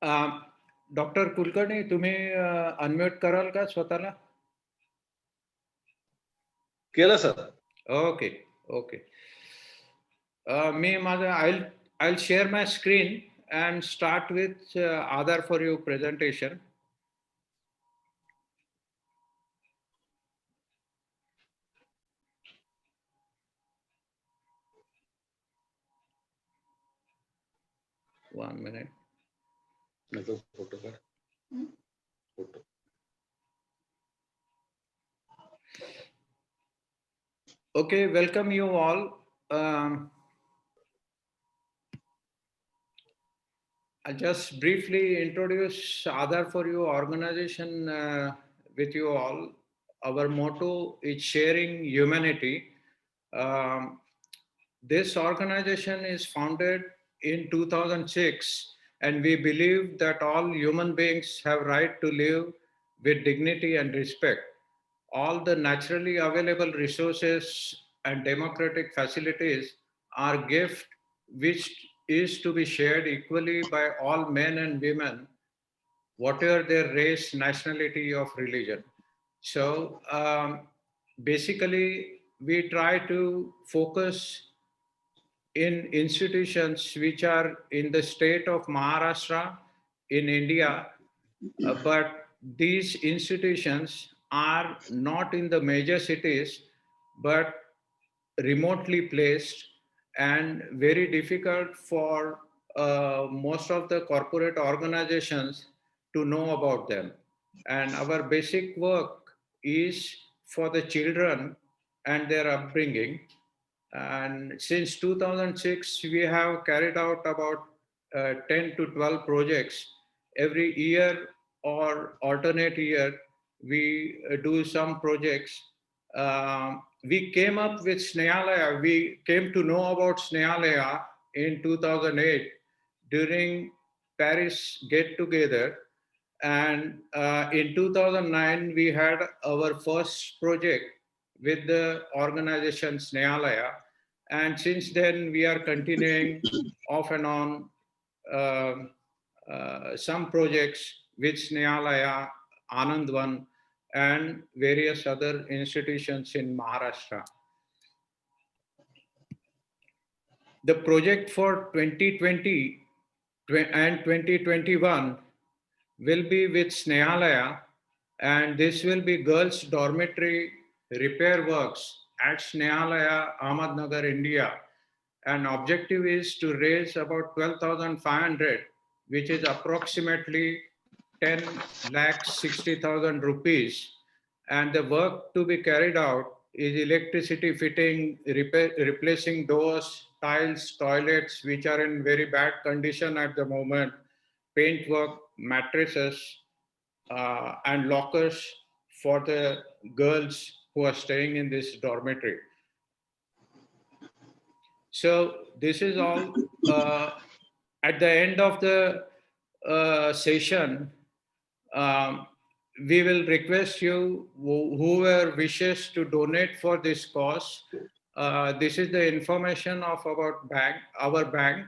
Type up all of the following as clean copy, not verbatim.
Doctor Kulkarni तुम्ही unmute कराल का स्वतःला? केलं सर. Okay okay. मी माझं I'll share my screen and start with Aadhar for you presentation. One minute. Photo काढ. Photo. Okay, welcome you all. I'll just briefly introduce Aadhar for You organization with you all. Our motto is sharing humanity. Um, this organization is founded in 2006, and we believe that all human beings have right to live with dignity and respect. All the naturally available resources and democratic facilities are gift which is to be shared equally by all men and women, whatever their race, nationality, of religion. So basically, we try to focus in institutions which are in the state of Maharashtra in India, but these institutions are not in the major cities but remotely placed and very difficult for most of the corporate organizations to know about them. And our basic work is for the children and their upbringing. And since 2006, we have carried out about 10 to 12 projects. Every year or alternate year, we do some projects. We came up with Snehalaya. We came to know about Snehalaya in 2008 during Paris get together. And in 2009, we had our first project with the organization Snehalaya. And since then, we are continuing off and on some projects with Snehalaya, Anandvan, and various other institutions in Maharashtra. The project for 2020 and 2021 will be with Snehalaya, and this will be girls' dormitory repair works at Snehalaya, Ahmednagar, India. And objective is to raise about 12,500, which is approximately 10 lakh 60,000 rupees. And the work to be carried out is electricity fitting, replacing doors, tiles, toilets, which are in very bad condition at the moment, paint work, mattresses, and lockers for the girls who are staying in this dormitory. So this is all. At the end of the session, um, we will request you, whoever wishes to donate for this cause. This is the information of our bank,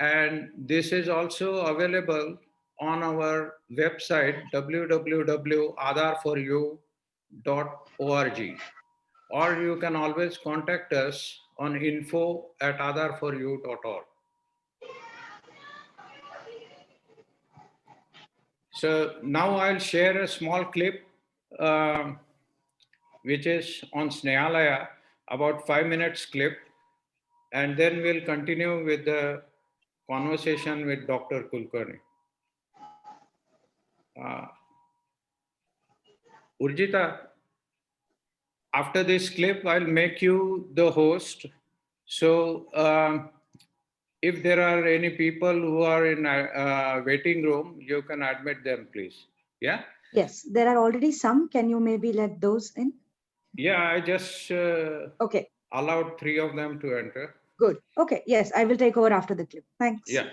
and this is also available on our website www.aadharforyou.org, or you can always contact us on info@aadharforyou.org. So now I'll share a small clip which is on Snehalaya, about 5 minutes clip, and then we'll continue with the conversation with Dr. Kulkarni. Urjita, after this clip, I'll make you the host. So if there are any people who are in a waiting room, you can admit them, please. Yeah? Yes, there are already some. Can you maybe let those in? Yeah, I just okay. allowed 3 of them to enter. Good. Okay. Yes, I will take over after the clip. Thanks. Yeah.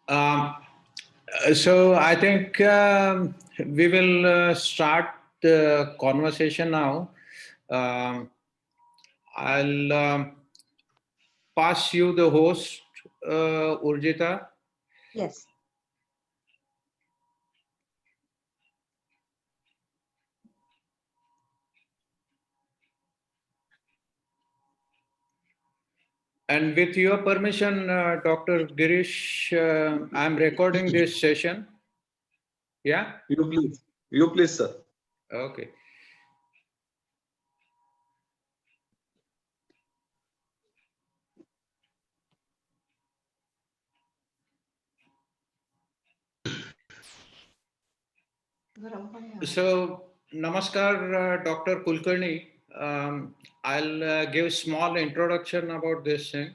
Um, so I think we will start the conversation now. Um, I'll pass you the host, Urjita. Yes. And with your permission, Dr. Girish, I'm recording this session. Yeah? You please, sir. Okay. So, namaskar, Dr. Kulkarni. I'll give small introduction about this thing.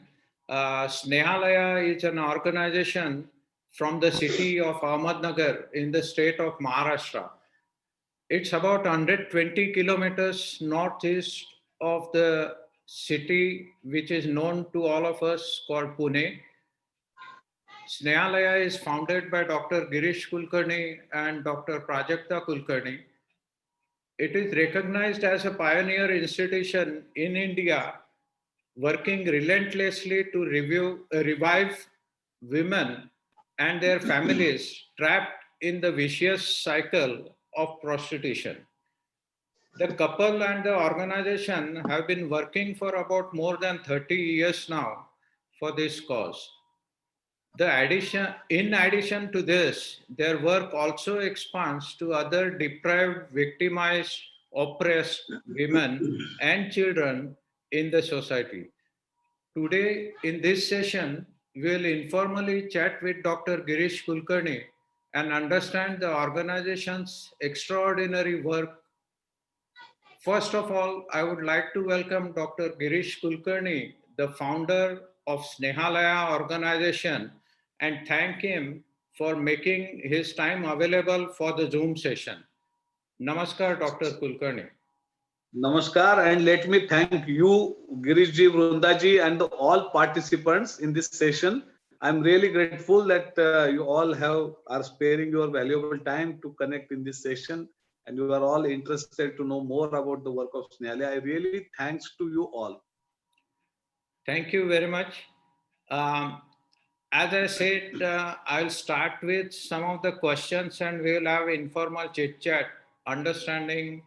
Snehalaya is an organization from the city of Ahmednagar in the state of Maharashtra. It's about 120 kilometers northeast of the city, which is known to all of us called Pune. Snehalaya is founded by Dr. Girish Kulkarni and Dr. Prajakta Kulkarni. It is recognized as a pioneer institution in India, working relentlessly to revive women and their families trapped in the vicious cycle of prostitution. The couple and the organization have been working for about more than 30 years now for this cause. In addition to this, their work also expands to other deprived, victimized, oppressed women and children in the society. Today, in this session, we will informally chat with Dr. Girish Kulkarni and understand the organization's extraordinary work. First of all, I would like to welcome Dr. Girish Kulkarni, the founder of Snehalaya organization, and thank him for making his time available for the Zoom session. Namaskar, Dr. Kulkarni. Namaskar, and let me thank you, Girishji, Vrundaji, and all participants in this session. I'm really grateful that you all are sparing your valuable time to connect in this session, and you are all interested to know more about the work of Snehalaya. I really thanks to you all. Thank you very much. Um, as I said, I'll start with some of the questions and we'll have informal chit chat, understanding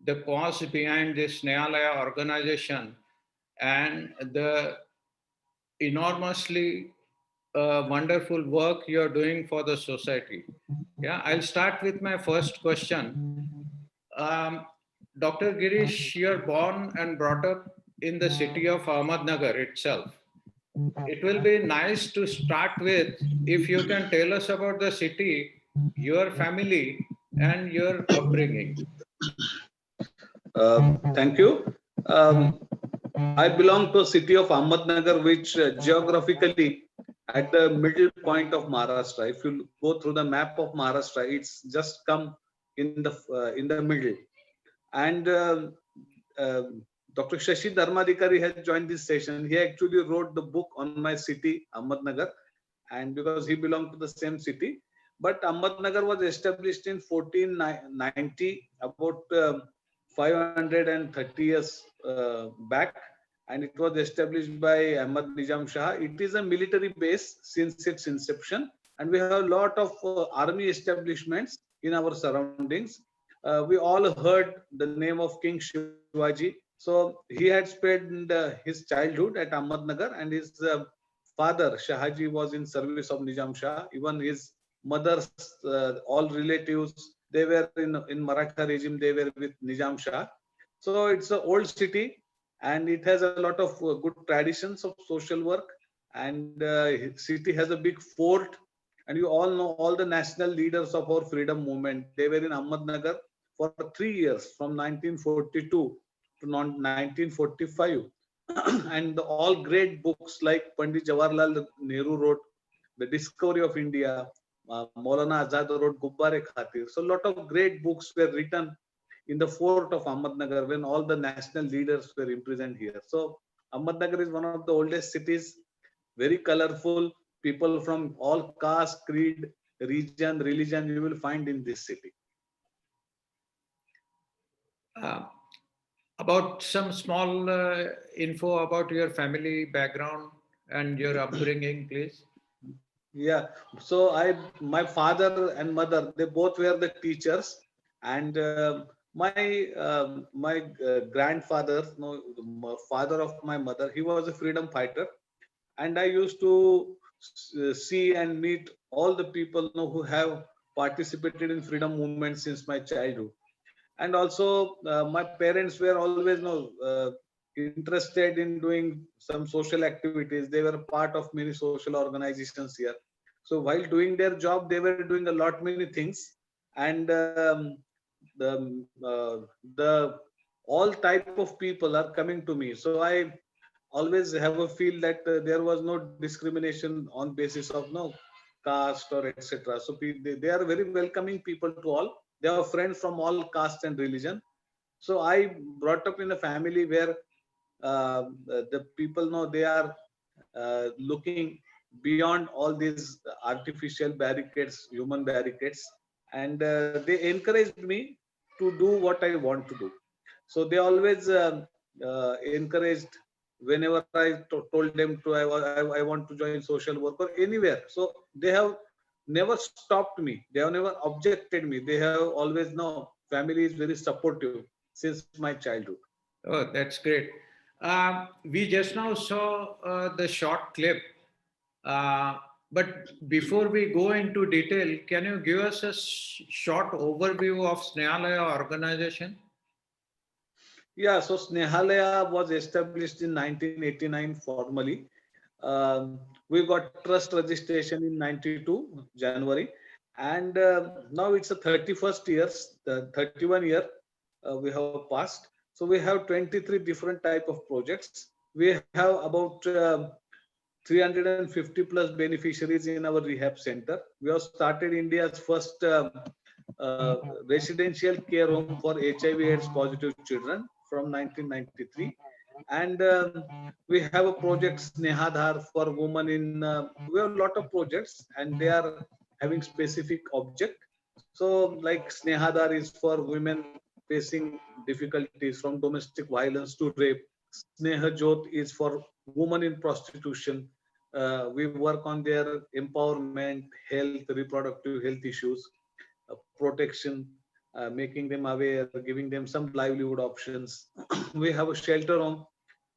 the cause behind this Snehalaya organization and the enormously wonderful work you're doing for the society. Yeah, I'll start with my first question. Um, Dr. Girish, you're born and brought up in the city of Ahmednagar itself. It will be nice to start with if you can tell us about the city, your family, and your upbringing. Thank you. I belong to a city of Ahmednagar, which geographically at the middle point of Maharashtra. If you go through the map of Maharashtra, it's just come in the middle. And Dr. Shashi Dharmadikari has joined this session. He actually wrote the book on my city, Ahmednagar, and because he belonged to the same city. But Ahmednagar was established in 1490, about 530 years back, and it was established by Ahmad Nizam Shah. It is a military base since its inception, and we have a lot of army establishments in our surroundings. We all heard the name of King Shivaji. So he had spent his childhood at Ahmednagar, and his father Shahaji was in service of Nizam Shah. Even his mother's all relatives, they were in Maratha regime. They were with Nizam Shah. So it's an old city, and it has a lot of good traditions of social work. And city has a big fort, and you all know all the national leaders of our freedom movement. They were in Ahmednagar for 3 years, from 1942 to 1945. And all great books like Pandit Jawaharlal Nehru wrote The Discovery of India, Maulana Azad wrote Gubbare Khatir. So a lot of great books were written in the fort of Ahmednagar when all the national leaders were imprisoned here. So Ahmednagar is one of the oldest cities, very colorful people from all caste, creed, region, religion you will find in this city. Uh, about some small info about your family background and your upbringing, please. Yeah. So my father and mother, they both were the teachers, and my grandfather, no, the father of my mother, he was a freedom fighter, and I used to see and meet all the people, who have participated in freedom movement since my childhood. And also my parents were always interested in doing some social activities. They were part of many social organizations here. So while doing their job, they were doing a lot many things. And the all type of people are coming to me. So I always have a feel that there was no discrimination on basis of no caste or etc. So they are very welcoming people to all. They are friends from all caste and religion. So I brought up in a family where the people know they are looking beyond all these artificial barricades, human barricades, and they encouraged me to do what I want to do. So they always encouraged whenever I told them to I want to join social work or anywhere. So they have never stopped me. They have never objected me. They have always know family is very supportive since my childhood. Oh, that's great. We just now saw the short clip. Uh, but before we go into detail, can you give us a short overview of Snehalaya organization? Yeah, so Snehalaya was established in 1989 formally. We got trust registration in 92 January, and now it's a 31st years, the 31 year we have passed. So we have 23 different type of projects. We have about 350 plus beneficiaries in our rehab center. We have started India's first residential care home for HIV/AIDS positive children from 1993, and we have a project Snehadhar for women in. We have a lot of projects, and they are having specific object. So, like Snehadhar is for women facing difficulties from domestic violence to rape. Sneha Jot is for women in prostitution. We work on their empowerment, health, reproductive health issues, protection, making them aware, giving them some livelihood options. We have a shelter home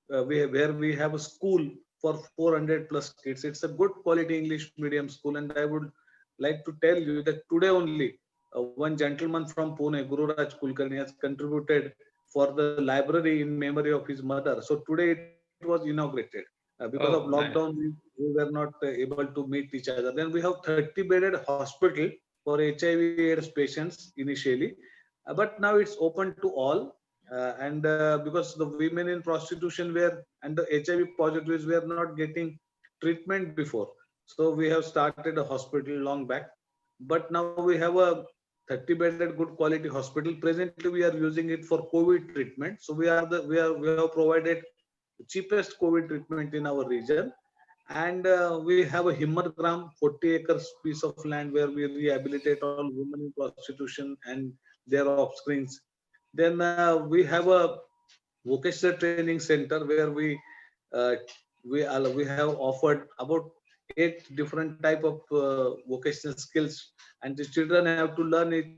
where we have a school for 400 plus kids. It's a good quality English medium school, and I would like to tell you that today only one gentleman from Pune, Guru Raj Kulkarni, has contributed for the library in memory of his mother. So today it was inaugurated. Because of Oh, lockdown, nice. we were not able to meet each other. Then we have 30 bedded hospital for HIV/AIDS patients initially, but now it's open to all. And because the women in prostitution were and the HIV positives were not getting treatment before, so we have started a hospital long back. But now we have a 30 bedded good quality hospital. Presently, we are using it for COVID treatment. So we have provided cheapest COVID treatment in our region. And we have a Himmat 40 acres piece of land where we rehabilitate all women in prostitution and their offsprings. Then we have a vocational training center where uh, we have offered about 8 different type of vocational skills, and the children have to learn it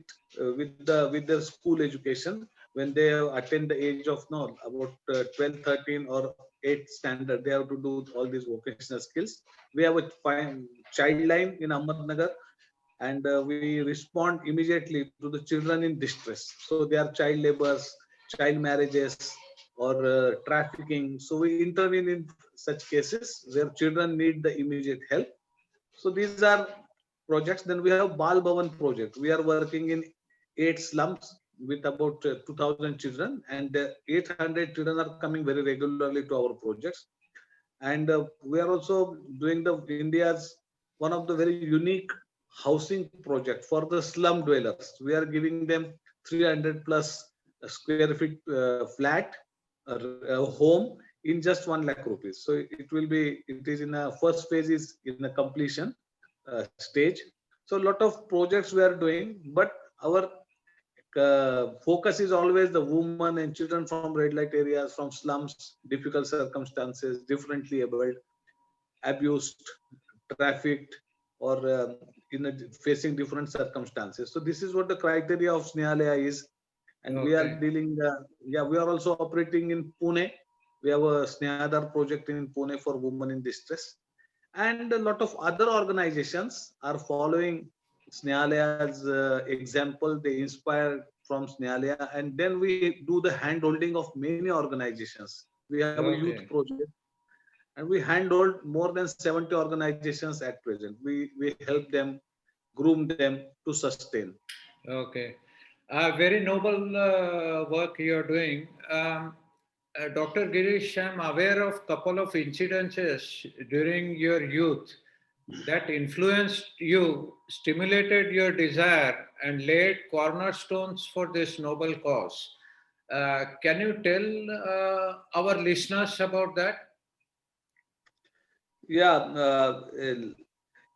with their school education. When they attain the age of no about 12, 13 or 8 standard, they have to do all these vocational skills. We have a child line in Ahmednagar, and we respond immediately to the children in distress. So they are child labors, child marriages, or trafficking. So we intervene in such cases where children need the immediate help. So these are projects. Then we have Bal Bhavan project. We are working in 8 slums with about 2,000 children, and 800 children are coming very regularly to our projects. And we are also doing the India's one of the very unique housing project for the slum dwellers. We are giving them 300 plus square feet flat home in just 1 lakh rupees. So it is in a first phase is in a completion stage. So a lot of projects we are doing, but our focus is always the women and children from red light areas, from slums, difficult circumstances, differently abled, abused, trafficked, or facing different circumstances. So this is what the criteria of Snehalaya is, and we are Okay. dealing. Yeah, we are also operating in Pune. We have a Snehadar project in Pune for women in distress, and a lot of other organizations are following Snehalaya's example. They inspire from Snehalaya, and then we do the hand holding of many organizations. We have a youth Okay. project, and we handhold more than 70 organizations at present. We help them, groom them to sustain. Okay. Very noble work you are doing. Dr. Girish, I'm aware of couple of incidences during your youth that influenced you, stimulated your desire, and laid cornerstones for this noble cause. Can you tell our listeners about that? Yeah,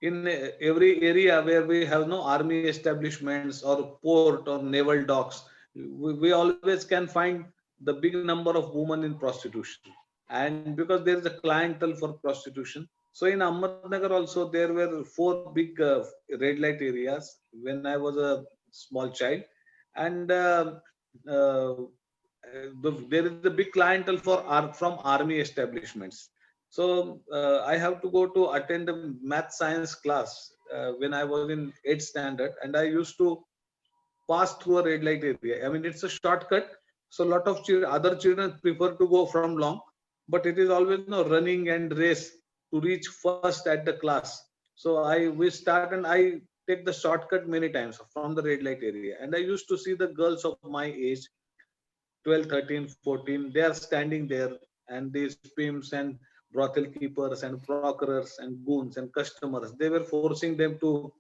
in every area where we have no army establishments or port or naval docks, we always can find the big number of women in prostitution. And because there is a clientele for prostitution, so in Ahmednagar also there were four big red light areas when I was a small child, and uh, there is a big clientele from army establishments. So I have to go to attend a math science class when I was in 8th standard, and I used to pass through a red light area. I mean, it's a shortcut. So a lot of other children prefer to go from long, but it is always no running and race to reach first at the class. So we start and I take the shortcut many times from the red light area, and I used to see the girls of my age, 12, 13, 14. They are standing there, and these pimps and brothel keepers and procurers and goons and customers, they were forcing them to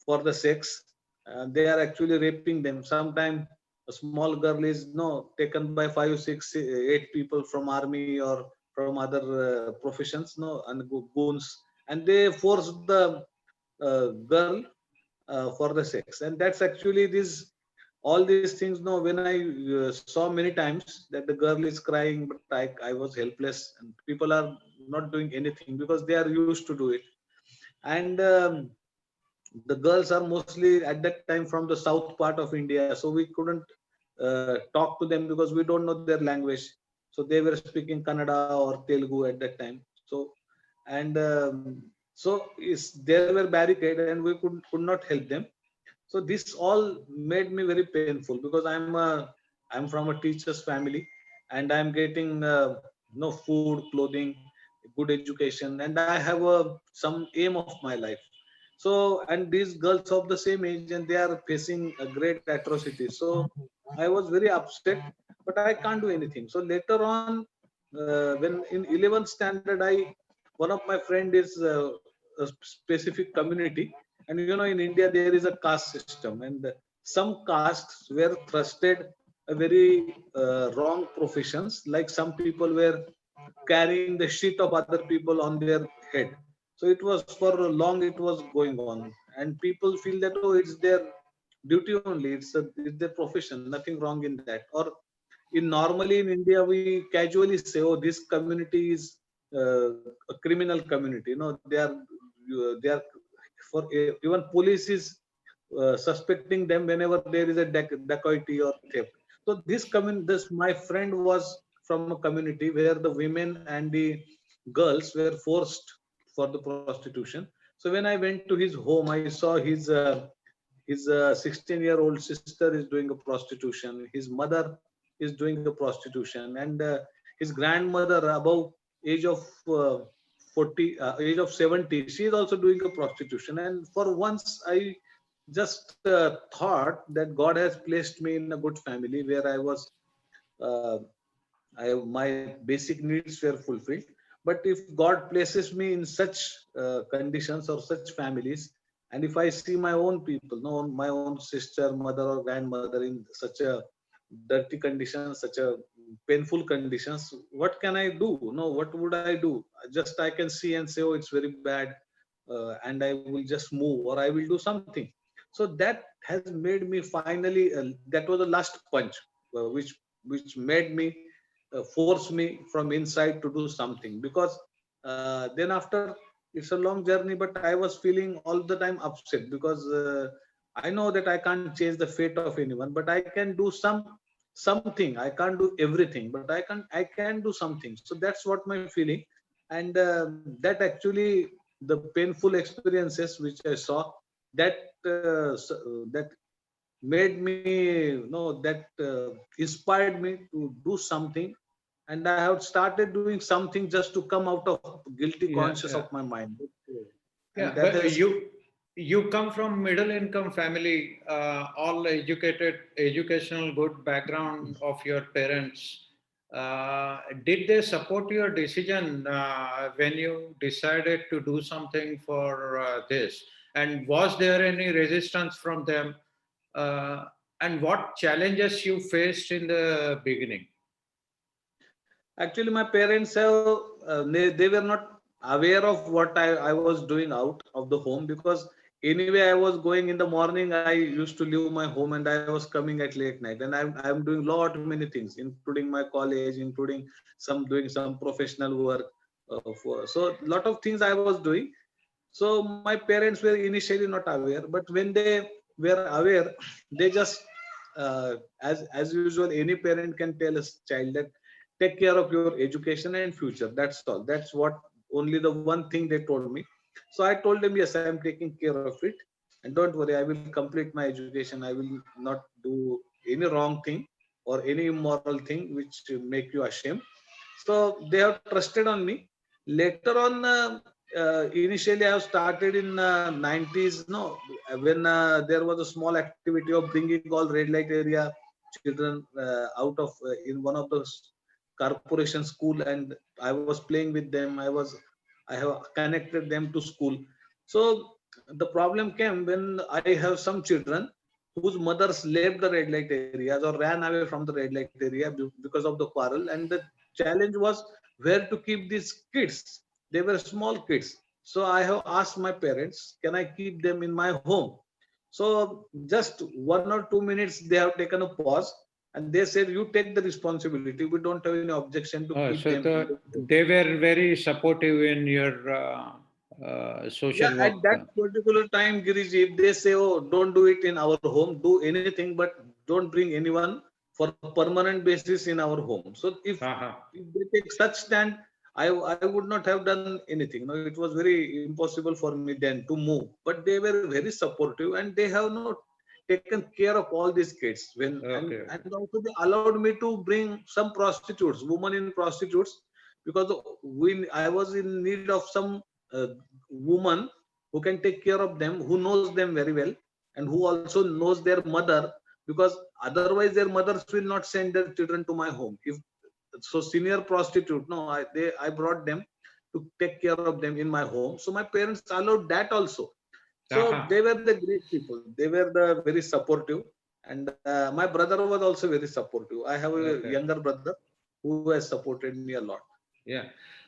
for the sex. They are actually raping them. Sometimes a small girl is taken by 5, 6, 8 people from army or from other professions, no, and goons, and they force the girl for the sex. And that's actually this all these things. No, when I saw many times that the girl is crying, but I was helpless, and people are not doing anything because they are used to do it. And the girls are mostly at that time from the south part of India, so we couldn't talk to them because we don't know their language. So they were speaking Kannada or Telugu at that time. So and so is there were barricade, and we could not help them. So this all made me very painful because I'm from a teacher's family, and I'm getting no food, clothing, good education, and I have some aim of my life. So and these girls of the same age, and they are facing a great atrocity. So I was very upset, but I can't do anything. So later on, when in 11th standard, I one of my friend is a specific community. And in India there is a caste system, and some castes were trusted a very wrong professions. Like some people were carrying the shit of other people on their head. So it was for long, it was going on, and people feel that, oh, it's their duty only, it's their profession, nothing wrong in that. Or in normally in India we casually say, oh, this community is a criminal community. They are for even police is suspecting them whenever there is a dacoity or theft. So this my friend was from a community where the women and the girls were forced for the prostitution. So when I went to his home, I saw his 16-year-old sister is doing a prostitution. His mother is doing the prostitution, and his grandmother above age of 40, age of 70, she is also doing a prostitution. And for once I just thought that God has placed me in a good family where I was uh, my basic needs were fulfilled. But if God places me in such conditions or such families, and if I see my own people, no, my own sister, mother, or grandmother in such a dirty condition, such a painful conditions. What can I do? No, what would I do? Just I can see and say, oh, it's very bad, and I will just move or I will do something. So that has made me finally. That was the last punch, which made me force me from inside to do something. Because then after, it's a long journey, but I was feeling all the time upset because I know that I can't change the fate of anyone, but I can do something. I can't do everything, but I can do something. So that's what my feeling. And that actually, the painful experiences which I saw, that that made me that inspired me to do something. And I have started doing something just to come out of guilty Yeah, conscious yeah, of my mind. And yeah. that But has you come from middle income family, all educated, educational good background of your parents. Did they support your decision when you decided to do something for this? And was there any resistance from them? Uh, and what challenges you faced in the beginning? actually, my parents have they were not aware of what I was doing out of the home. Because anyway I was going in the morning. I used to leave my home and I was coming at late night, and I'm doing lot many things, including my college, including some doing some professional work. So lot of things I was doing. So my parents were initially not aware, but when they were aware, they just as usual, any parent can tell a child that take care of your education and future. That's all. That's what only the one thing they told me. So I told them, yes, I am taking care of it, and don't worry, I will complete my education. I will not do any wrong thing or any immoral thing which make you ashamed. So they have trusted on me. Later on, initially I have started in 90s. No, when there was a small activity of bringing all red light area children out of in one of those corporation school, and I was playing with them. I have connected them to school. So the problem came when I have some children whose mothers left the red light areas or ran away from the red light area because of the quarrel. And the challenge was where to keep these kids. They were small kids. So I have asked my parents, can I keep them in my home? So just 1 or 2 minutes, they have taken a pause and they said, you take the responsibility. We don't have any objection to keep So them in the home. they were very supportive in your Yeah, social at work. that particular time, Girish, if they say, oh, don't do it in our home, do anything, but don't bring anyone for permanent basis in our home. So Haha. if they take such stand, I would not have done anything. No, it was very impossible for me then to move. But they were very supportive, and they have not taken care of all these kids. Okay, And okay. also they allowed me to bring some prostitutes, women in prostitutes, because I was in need of some uh, woman who can take care of them, who knows them very well, and who also knows their mother. Because otherwise their mothers will not send their children to my home. If so, senior prostitute, no, I brought them to take care of them in my home. So my parents allowed that also. So they Aha. were the great people. They were the very supportive. And my brother was also very supportive. I have a Okay. younger brother who has supported me a lot. Yeah.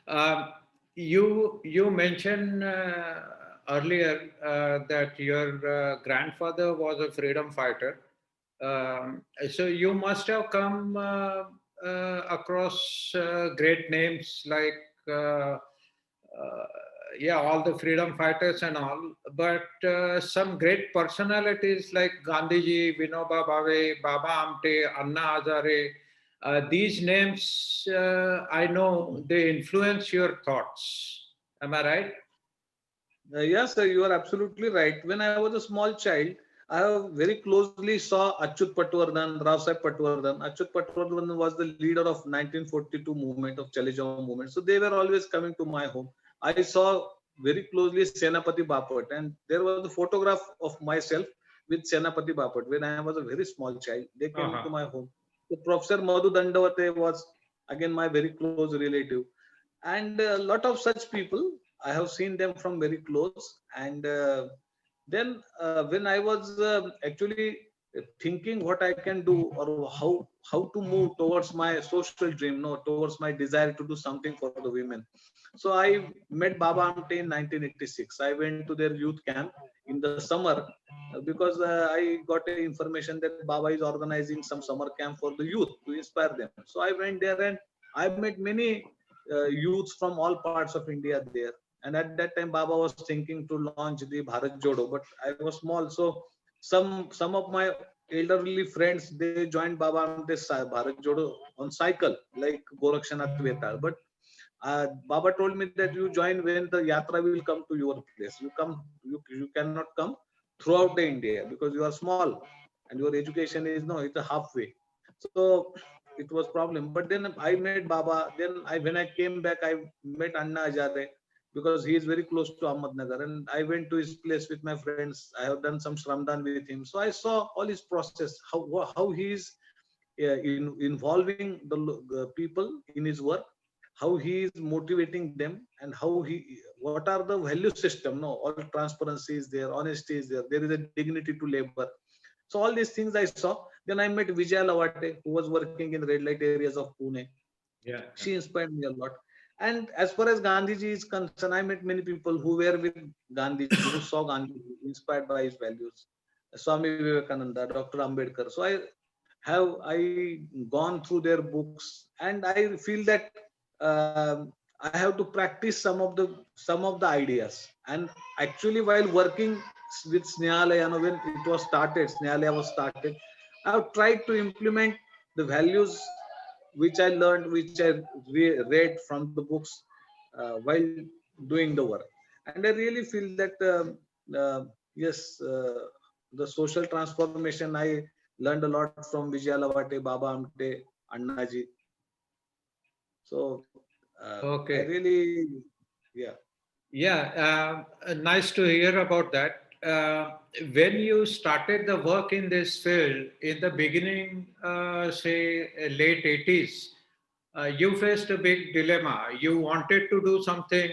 Um, you mentioned earlier that your grandfather was a freedom fighter. So you must have come across great names like yeah, all the freedom fighters and all, but some great personalities like Gandhiji, Vinoba Bhave, Baba Amte, Anna Hazare. These names, I know they influence your thoughts. Am I right? Yes, sir, you are absolutely right. When I was a small child, I have very closely saw Achyut Patwardhan, Rao Sahib Patwardhan. Achyut Patwardhan was the leader of 1942 movement of Chale movement. So they were always coming to my home. I saw very closely Senapati Bapat, and there was a photograph of myself with Senapati Bapat when I was a very small child. They came to Uh-huh. my home. So Professor Madhu Dandavate was again my very close relative, and a lot of such people. I have seen them from very close. And then when I was actually thinking what I can do, or how to move towards my social dream, no, towards my desire to do something for the women. So I met Baba Amte in 1986. I went to their youth camp in the summer, because I got a information that Baba is organizing some summer camp for the youth to inspire them. So I went there and I met many youths from all parts of India there. And at that time, Baba was thinking to launch the Bharat Jodo, but I was small, so some of my elderly friends, they joined Baba Amte's Bharat Jodo on cycle, like Gorakshanath Vetal. But Baba told me that you join when the yatra will come to your place. You cannot come throughout the India because you are small and your education is no, it's a halfway. So it was problem. But then I met Baba. Then when I came back, I met Anna Ajare because he is very close to Ahmednagar, and I went to his place with my friends. I have done some shramdan with him, so I saw all his process, how he is involving the people in his work, how he is motivating them, and how he, what are the value system, no, all transparency is there, honesty is there, there is a dignity to labor. So all these things I saw. Then I met Vijaya Lavate, who was working in red light areas of Pune. Yeah. She inspired me a lot. And as far as Gandhiji is concerned, I met many people who were with Gandhiji, who saw Gandhiji, inspired by his values. Swami Vivekananda, Dr. Ambedkar. So I gone through their books, and I feel that I have to practice some of the ideas. And actually, while working with Snehalaya, when it was started, Snehalaya was started, I have tried to implement the values which I learned, which I read from the books while doing the work. And I really feel that yes, the social transformation I learned a lot from Vijay Lavate, Baba Amte, Annaji. So I Okay. really, yeah. Yeah, nice to hear about that. When you started the work in this field in the beginning, say late 80s, you faced a big dilemma. You wanted to do something,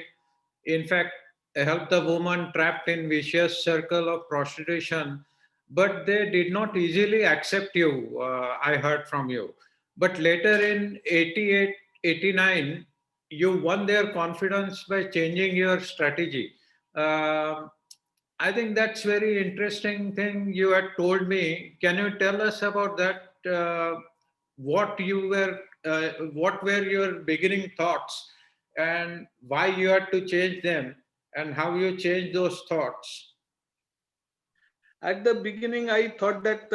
in fact, help the woman trapped in vicious circle of prostitution, but they did not easily accept you, I heard from you. But later in 88, 89, you won their confidence by changing your strategy. Um I think that's very interesting thing you had told me. Can you tell us about that? What you were, what were your beginning thoughts, and why you had to change them, and how you changed those thoughts? At the beginning, I thought that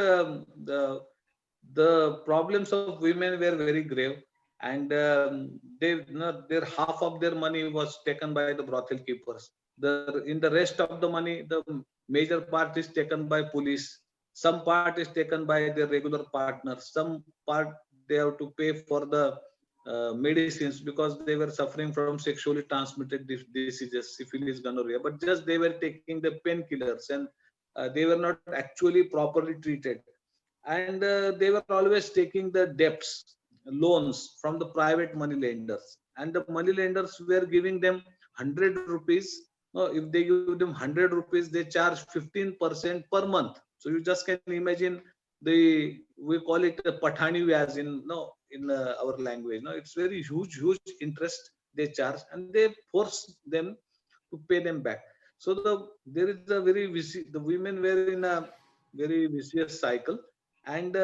the problems of women were very grave, and their half of their money was taken by the brothel keepers. In the rest of the money, the major part is taken by police. Some part is taken by their regular partners. Some part they have to pay for the medicines because they were suffering from sexually transmitted diseases, syphilis, gonorrhea. But just they were taking the painkillers, and they were not actually properly treated. And they were always taking the debts, loans from the private money lenders, and the money lenders were giving them 100 rupees. No, if they give them 100 rupees, they charge 15% per month. So you just can imagine, the we call it a pathani vyaj in no, in our language. No, it's very huge interest they charge, and they force them to pay them back. So there is a the women were in a very vicious cycle. And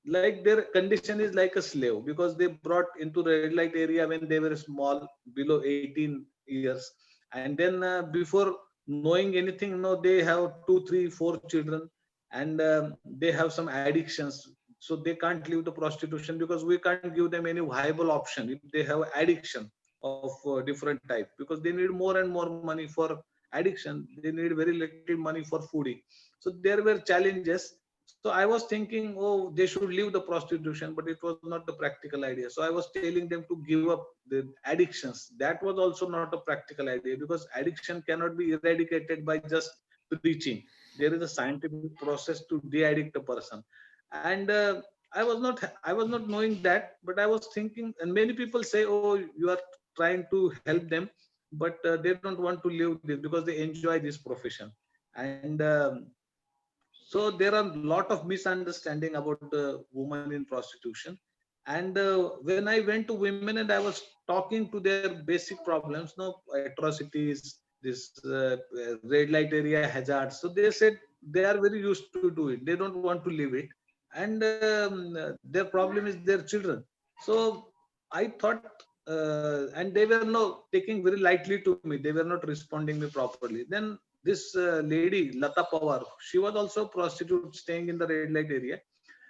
like their condition is like a slave, because they brought into red light area when they were small, below 18 years. And then before knowing anything, they have two, three, four children, and they have some addictions. So they can't leave the prostitution because we can't give them any viable option if they have addiction of different type, because they need more and more money for addiction. They need very little money for fooding. So there were challenges. So I was thinking, oh, they should leave the prostitution, but it was not the practical idea. So I was telling them to give up the addictions. That was also not a practical idea, because addiction cannot be eradicated by just preaching. There is a scientific process to de-addict a person. And I was not knowing that, but I was thinking, and many people say, oh, you are trying to help them, but they don't want to live this because they enjoy this profession. And so So there are a lot of misunderstanding about women in prostitution. And when I went to women and I was talking to their basic problems, no atrocities, this red light area hazards. So they said they are very used to do it. They don't want to leave it, and their problem is their children. So I thought, and they were not taking very lightly to me. They were not responding me properly. Then this lady Lata Pawar, she was also a prostitute staying in the red light area.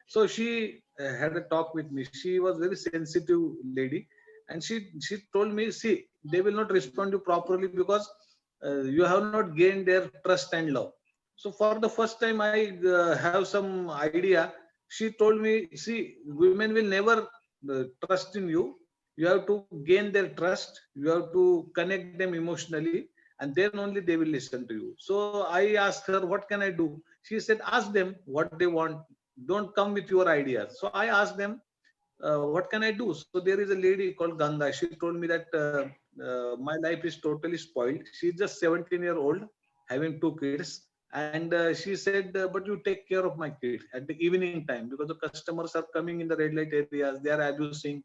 So she had a talk with me. She was very sensitive lady, and she told me, see, they will not respond you properly because you have not gained their trust and love. So for the first time I have some idea. She told me, see, women will never trust in you. You have to gain their trust, you have to connect them emotionally, and then only they will listen to you. So I asked her, what can I do? She said, ask them what they want, don't come with your ideas. So I asked them, what can I do? So there is a lady called Ganga. She told me that my life is totally spoiled. She's just 17-year-old, having two kids. And she said, but you take care of my kids at the evening time, because the customers are coming in the red light areas. They are abusing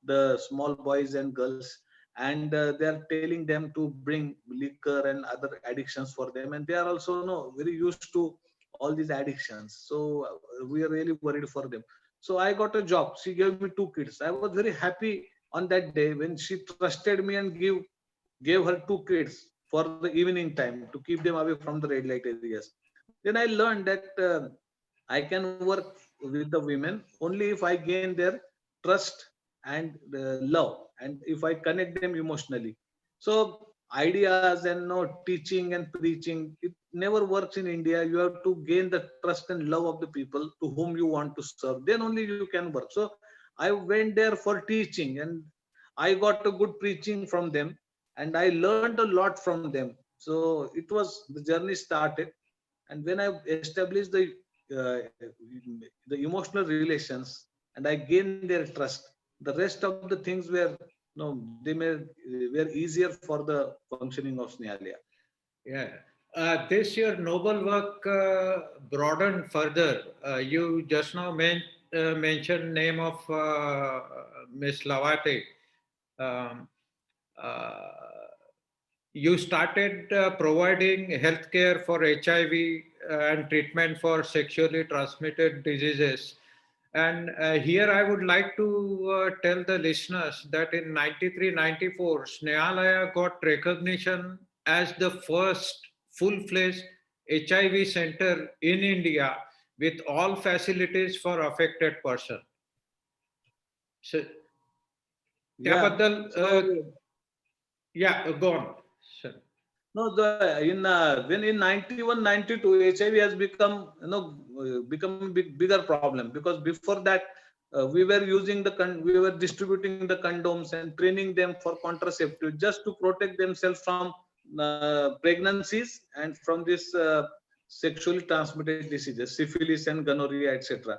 the small boys and girls. And they are telling them to bring liquor and other addictions for them. And they are also very used to all these addictions. So we are really worried for them. So I got a job. She gave me two kids. I was very happy on that day when she trusted me and gave her two kids for the evening time to keep them away from the red light areas. Then I learned that I can work with the women only if I gain their trust and love, and if I connect them emotionally. So ideas and teaching and preaching, it never works in India. You have to gain the trust and love of the people to whom you want to serve. Then only you can work. So I went there for teaching, and I got a good preaching from them, and I learned a lot from them. So it was the journey started, and when I established the emotional relations and I gained their trust, the rest of the things were they were easier for the functioning of Snehalaya. Yeah. This your noble work broadened further. You just now mentioned name of Miss Lavate. Um, uh, you started providing healthcare for HIV and treatment for sexually transmitted diseases. And here I would like to tell the listeners that in 93-94, Snehalaya got recognition as the first full-fledged HIV center in India with all facilities for affected person. So, Yeah. त्याबद्दल So go on. Sir. no, when in 91, 92, HIV has become become a bigger problem, because before that we were using we were distributing the condoms and training them for contraceptive just to protect themselves from pregnancies and from this sexually transmitted diseases, syphilis and gonorrhea, etc.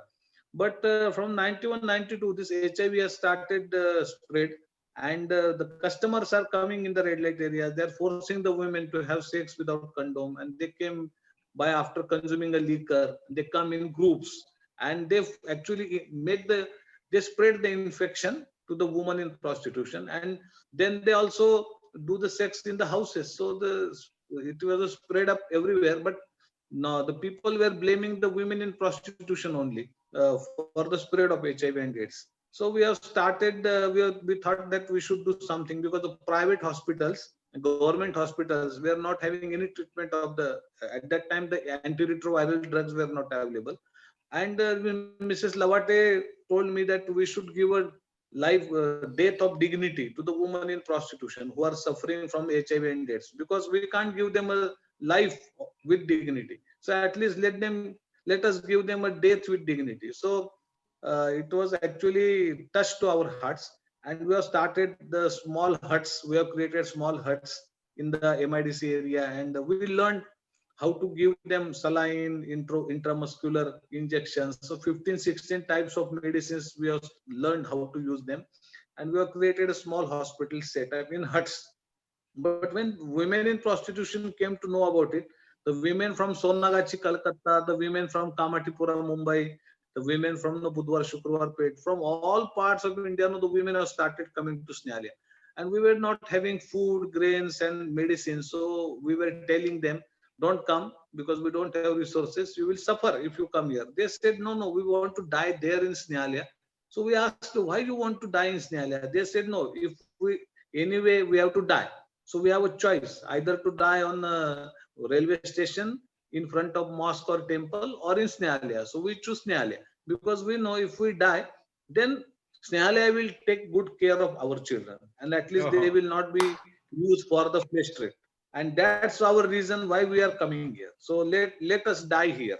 But from 91, 92, this HIV has started spread, and the customers are coming in the red light areas. They're forcing the women to have sex without condom, and they came by after consuming a liquor. They come in groups, and they actually they spread the infection to the woman in prostitution, and then they also do the sex in the houses. So it was spread up everywhere. But no, the people were blaming the women in prostitution only for the spread of HIV and AIDS. So we have started. We thought that we should do something, because the private hospitals, government hospitals, were not having any treatment of the. At that time, the antiretroviral drugs were not available, and Mrs. Lavate told me that we should give a death of dignity to the women in prostitution who are suffering from HIV and AIDS, because we can't give them a life with dignity. So at least let us give them a death with dignity. So it was actually touched to our hearts, and we have started the small huts. We have created small huts in the MIDC area, and we learned how to give them saline, intramuscular injections. So 15, 16 types of medicines we have learned how to use them, and we have created a small hospital setup in huts. But when women in prostitution came to know about it, The women from Sonagachi, Calcutta, the women from Kamatipura, Mumbai, the women from the Budwar, Shukrwar Pet, from all parts of India, the women have started coming to Snehalaya. And we were not having food, grains, and medicine. So we were telling them, don't come because we don't have resources. You will suffer if you come here. They said, no, no, we want to die there in Snehalaya. So we asked, why you want to die in Snehalaya? They said, no, if we anyway we have to die. So we have a choice either to die on a railway station in front of mosque or temple or in Snehalaya. So we choose Snehalaya because we know if we die, then Snehalaya will take good care of our children, and at least they Uh-huh. will not be used for the flesh trade. And that's our reason why we are coming here. So let us die here.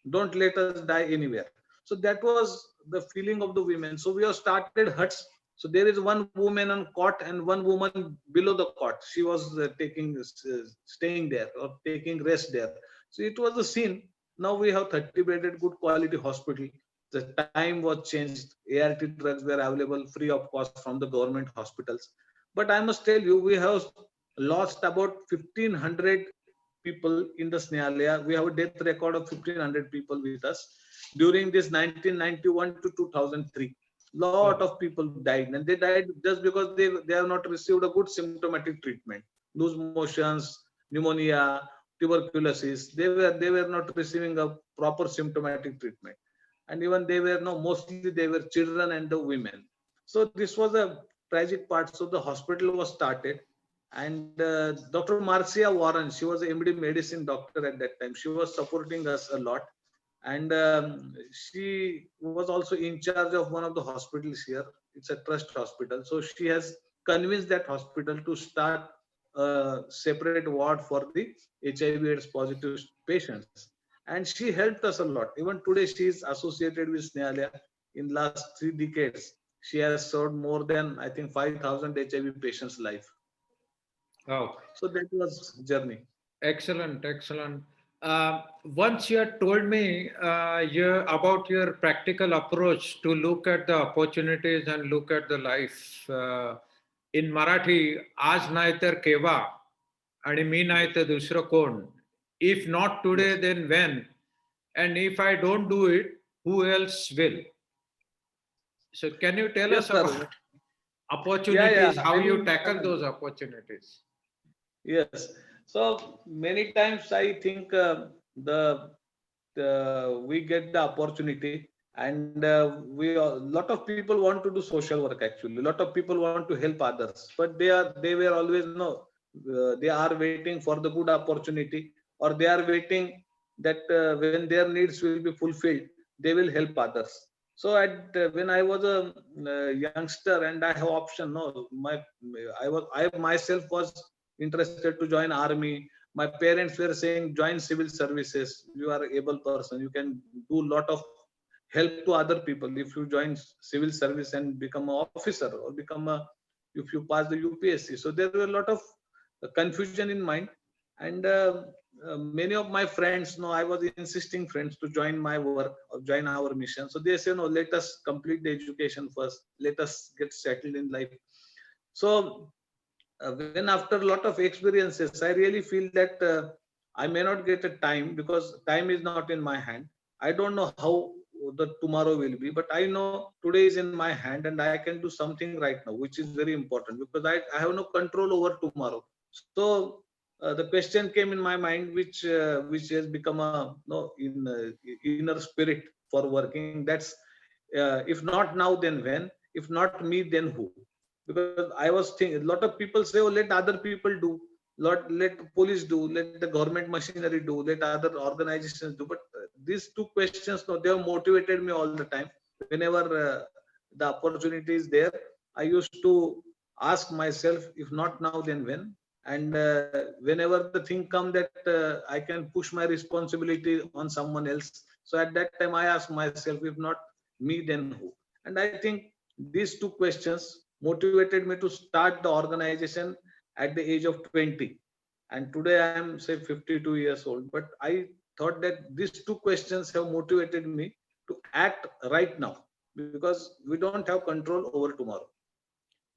Don't let us die anywhere. So that was the feeling of the women. So we have started huts. So there is one woman on cot and one woman below the cot. She was staying there or taking rest there. So it was a scene. Now we have 30 bedded good quality hospital. The time was changed. ART drugs were available free of cost from the government hospitals. But I must tell you, we have lost about 1,500 people in the Snehalaya. We have a death record of 1,500 people with us during this 1991 to 2003. Lot Oh, of people died, and they died just because they have not received a good symptomatic treatment. Loose motions, pneumonia, tuberculosis. They were not receiving a proper symptomatic treatment, and even they were no mostly they were children and the women. So this was a tragic part. So the hospital was started, and Dr. Marcia Warren, she was a MD medicine doctor at that time. She was supporting us a lot, and she was also in charge of one of the hospitals here. It's a trust hospital. So she has convinced that hospital to start a separate ward for the HIV/AIDS positive patients, and she helped us a lot. Even today, she is associated with Snehalaya. In last 3 decades, she has served more than I think 5,000 HIV patients' life. oh. So that was journey. Excellent, excellent. Once you had told me about your practical approach to look at the opportunities and look at the life. In Marathi, आज नाही तर केव्हा आणि मी नाही तर Yes. दुसरं कोण. If not today, Yes. then when? And if I don't do it, who else will? So can you tell us Yes, sir. about Yeah, yeah. opportunities, how I you mean, tackle those opportunities? yes. So many times I think we get the opportunity, and we a lot of people want to do social work. Actually, a lot of people want to help others, but they were always no. They are waiting for the good opportunity, or they are waiting that when their needs will be fulfilled, they will help others. So at when I was a youngster and I have option, no, I myself was interested to join army. My parents were saying join civil services. You are able person. You can do lot of help to other people if you join civil service and become an officer or become a if you pass the UPSC. So there were a lot of confusion in mind, and many of my friends, no, I was insisting friends to join my work or join our mission. So they say, no, let us complete the education first. Let us get settled in life. So when after a lot of experiences, I really feel that I may not get a time because time is not in my hand. I don't know how the tomorrow will be, but I know today is in my hand and I can do something right now, which is very important because I have no control over tomorrow. So the question came in my mind, which has become a no in inner spirit for working. That's if not now, then when? If not me, then who? Because I was thinking, a lot of people say, oh, let other people do, let police do, let the government machinery do, let other organizations do. But these two questions, no, they have motivated me all the time. Whenever the opportunity is there, I used to ask myself, if not now, then when? And whenever the thing come that I can push my responsibility on someone else, so at that time I ask myself, if not me, then who? And I think these two questions motivated me to start the organization at the age of 20. And today I am say 52 years old. But I thought that these two questions have motivated me to act right now because we don't have control over tomorrow.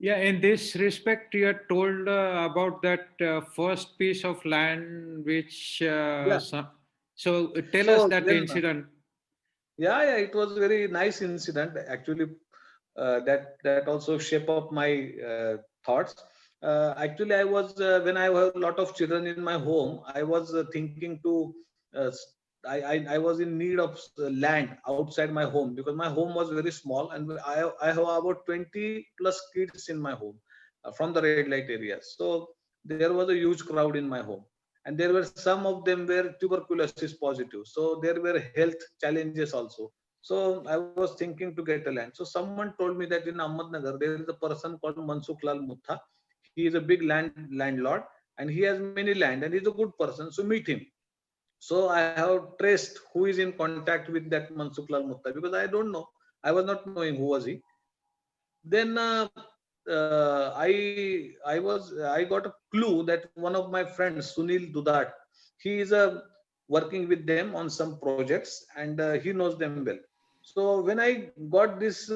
Yeah, in this respect, you had told about that first piece of land which. Yeah. So tell us So that then, incident. yeah, it was very nice incident actually. That also shape up my thoughts. Actually, I was when I have a lot of children in my home, I was thinking to. I was in need of land outside my home because my home was very small and I have about 20 plus kids in my home from the red light area. So there was a huge crowd in my home, and there were some of them were tuberculosis positive. So there were health challenges also. So I was thinking to get a land. So someone told me that in Ahmednagar there is a person called Mansukh Lal Mutha. He is a big landlord and he has many land and he's a good person. So meet him. So I have traced who is in contact with that Mansukh Lal Mutha because I don't know. I was not knowing who was he. Then I got a clue that one of my friends Sunil Dudat, he is working with them on some projects and he knows them well. So when I got this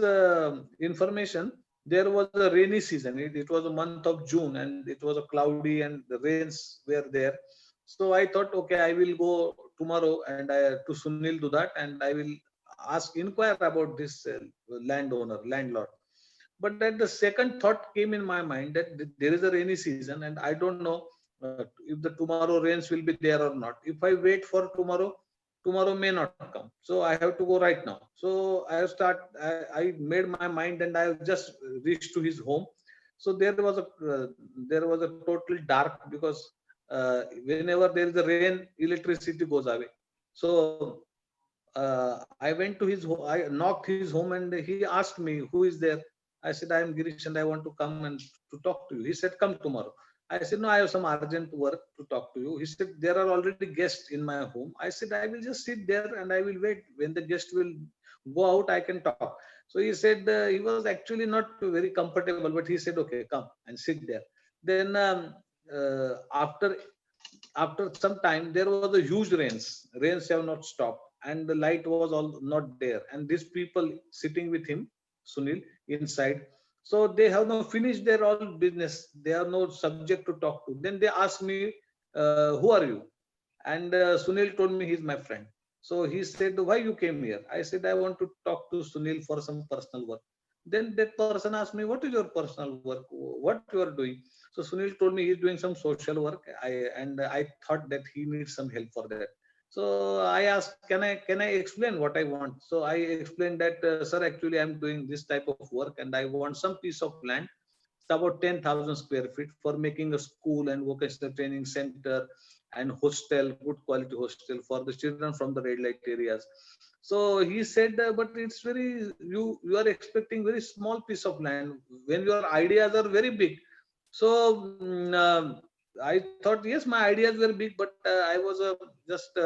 information, there was a rainy season. It was a month of June and it was a cloudy and the rains were there. So I thought, okay, I will go tomorrow and to Sunil Dudat and I will inquire about this landlord. But then the second thought came in my mind that there is a rainy season and I don't know if the tomorrow rains will be there or not. If I wait for tomorrow, tomorrow may not come. So I have to go right now. So I made my mind and I just reached to his home. So there was a total dark because whenever there is a rain, electricity goes away. So I went to his home. I knocked his home, and he asked me, "Who is there?" I said, "I am Girish, and I want to come and to talk to you." He said, "Come tomorrow." I said, "No, I have some urgent work to talk to you." He said, "There are already guests in my home." I said, "I will just sit there and I will wait. When the guest will go out, I can talk." So he said he was actually not very comfortable, but he said, "Okay, come and sit there." Then after some time there was a huge rains have not stopped and the light was all not there and these people sitting with him Sunil inside, so they have now finished their all business, they are no subject to talk to. Then they asked me, who are you? And Sunil told me he's my friend. So he said, why you came here? I said, I want to talk to Sunil for some personal work. Then that person asked me, what is your personal work, what you are doing? So Sunil told me he's doing some social work. I thought that he needs some help for that. So I asked, can I explain what I want? So I explained that, sir, actually I'm doing this type of work and I want some piece of land. It's about 10,000 square feet for making a school and vocational training center and hostel, good quality hostel for the children from the red light areas. So he said, but it's very, you are expecting very small piece of land when your ideas are very big. So I thought, yes, my ideas were big, but I was just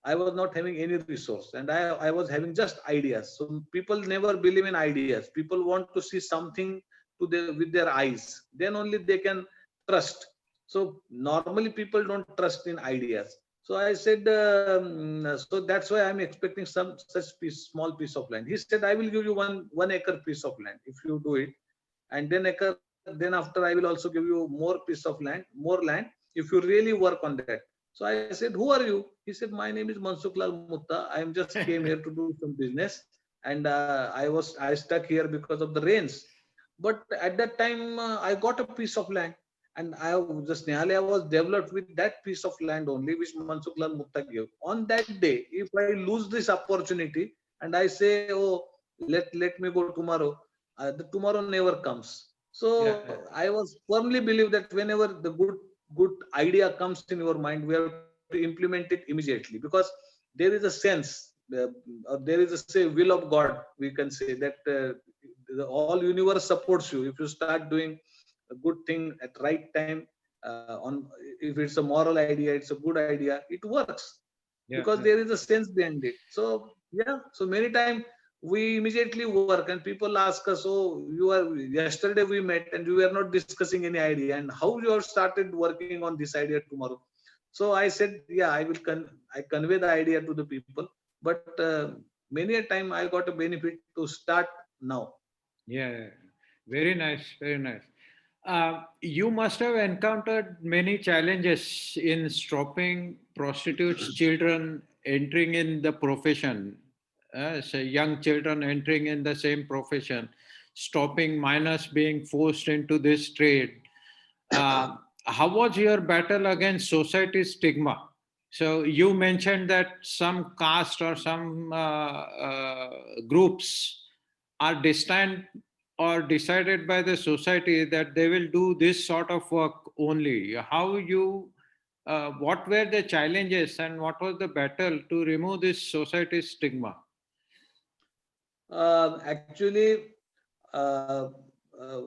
I was not having any resource, and I was having just ideas. So people never believe in ideas. People want to see something with their eyes. Then only they can trust. So normally people don't trust in ideas. So I said, so that's why I'm expecting some such small piece of land. He said, I will give you one acre piece of land if you do it, and then after I will also give you more piece of land, more land, if you really work on that. So I said, who are you? He said, my name is Mansukh Lal Mutta. I am just came here to do some business, and I stuck here because of the rains. But at that time I got a piece of land, and the Snehalaya was developed with that piece of land only, which Mansukh Lal Mutta gave. On that day, if I lose this opportunity and I say, oh, let me go tomorrow, the tomorrow never comes. Yeah, So I was firmly believe that whenever the good idea comes in your mind, we have to implement it immediately because there is a sense, there is a say will of God. We can say that the all universe supports you if you start doing a good thing at right time. On if it's a moral idea, it's a good idea, it works yeah, because there is a sense behind it. So yeah, so many times we immediately work and people ask us, oh, you are yesterday we met and we are not discussing any idea, and how you have started working on this idea tomorrow? So I said, yeah, I convey the idea to the people, but many a time I got a benefit to start now. yeah. Very nice, very nice. You must have encountered many challenges in stopping prostitutes' children entering in the profession. Say young children entering in the same profession, stopping minors being forced into this trade. Uh, how was your battle against society's stigma? So you mentioned that some caste or some groups are destined or decided by the society that they will do this sort of work only. How you, what were the challenges and what was the battle to remove this society's stigma? Actually, uh, uh,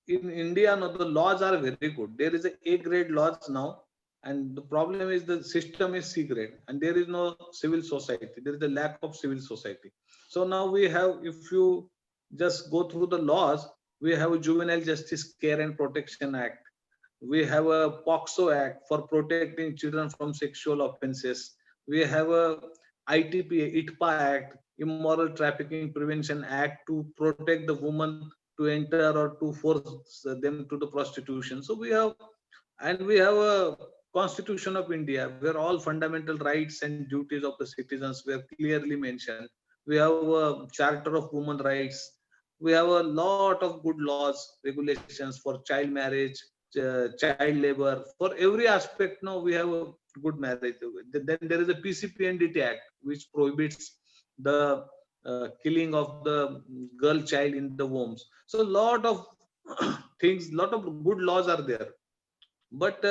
in India, no, the laws are very good. There is a grade laws now, and the problem is the system is C grade, and there is no civil society. There is a lack of civil society. So now we have, if you just go through the laws, we have a Juvenile Justice Care and Protection Act. We have a POXO Act for protecting children from sexual offenses. We have a ITPA, ITPA Act, Immoral Trafficking Prevention Act to protect the woman to enter or to force them to the prostitution. So we have, and we have a Constitution of India where all fundamental rights and duties of the citizens were clearly mentioned. We have a Charter of Human Rights. We have a lot of good laws, regulations for child marriage, child labor. For every aspect, now we have a good marriage. Then there is a PCPNDT Act which prohibits the killing of the girl child in the wombs. So a lot of things, lot of good laws are there, but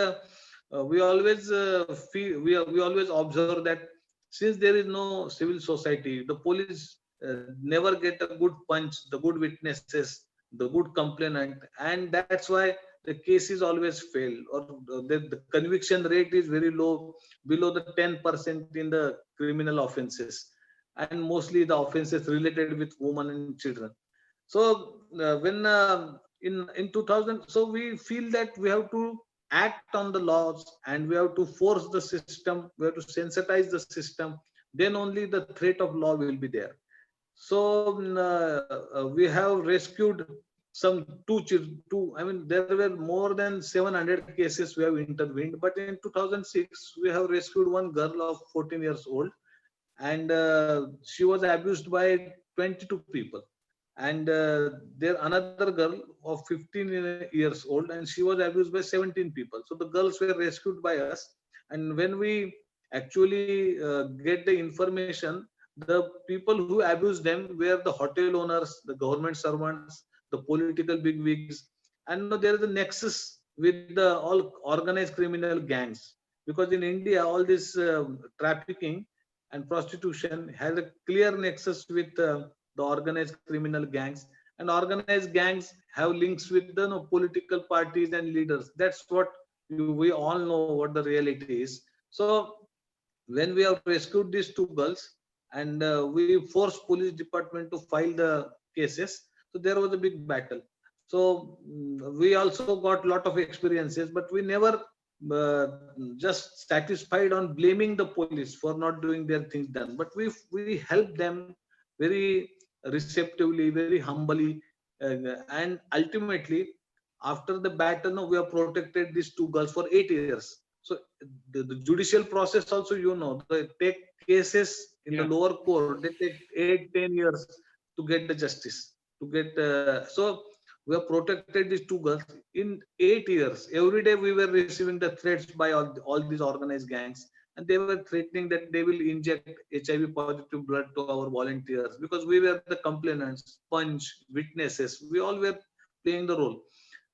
we always feel we always observe that since there is no civil society, the police never get a good punch, the good witnesses, the good complainant, and that's why the cases always fail, or the conviction rate is very low, below the 10% in the criminal offenses, and mostly the offenses related with women and children. So when in 2000, so we feel that we have to act on the laws and we have to force the system, we have to sensitize the system, then only the threat of law will be there. So we have rescued some two, I mean, there were more than 700 cases we have intervened, but in 2006 we have rescued one girl of 14 years old, and she was abused by 22 people, and there another girl of 15 years old, and she was abused by 17 people. So the girls were rescued by us, and when we actually get the information, the people who abused them were the hotel owners, the government servants, the political bigwigs, and there is a nexus with the all organized criminal gangs, because in India all this trafficking and prostitution has a clear nexus with the organized criminal gangs, and organized gangs have links with the political parties and leaders. That's what we all know what the reality is. So when we have rescued these two girls, and we forced police department to file the cases, so there was a big battle. So we also got lot of experiences, but we never uh, just satisfied on blaming the police for not doing their things done, but we help them very receptively, very humbly, and ultimately after the battle, no, we have protected these two girls for 8 years. So the judicial process also, they take cases in the Yeah. lower court, they take 8-10 years to get the justice, to get so we have protected these two girls in 8 years. Every day we were receiving the threats by all these organized gangs, and they were threatening that they will inject HIV positive blood to our volunteers, because we were the complainants, punch witnesses, we all were playing the role.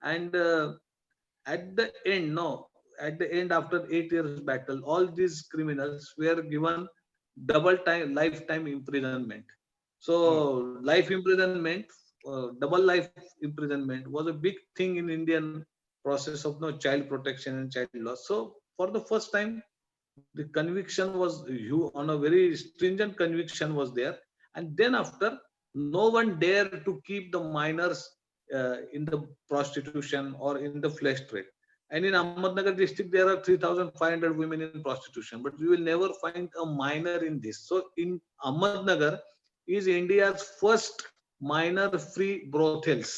And at the end, no, at the end, after 8 years battle, all these criminals were given double time, lifetime imprisonment. Oh, So life imprisonment, double life imprisonment was a big thing in Indian process of no child protection and child law. So for the first time, the conviction was you on a very stringent conviction was there, and then after, no one dare to keep the minors in the prostitution or in the flesh trade. And in Ahmednagar district there are 3,500 women in prostitution, but we will never find a minor in this. So in Ahmednagar is India's first minor free brothels,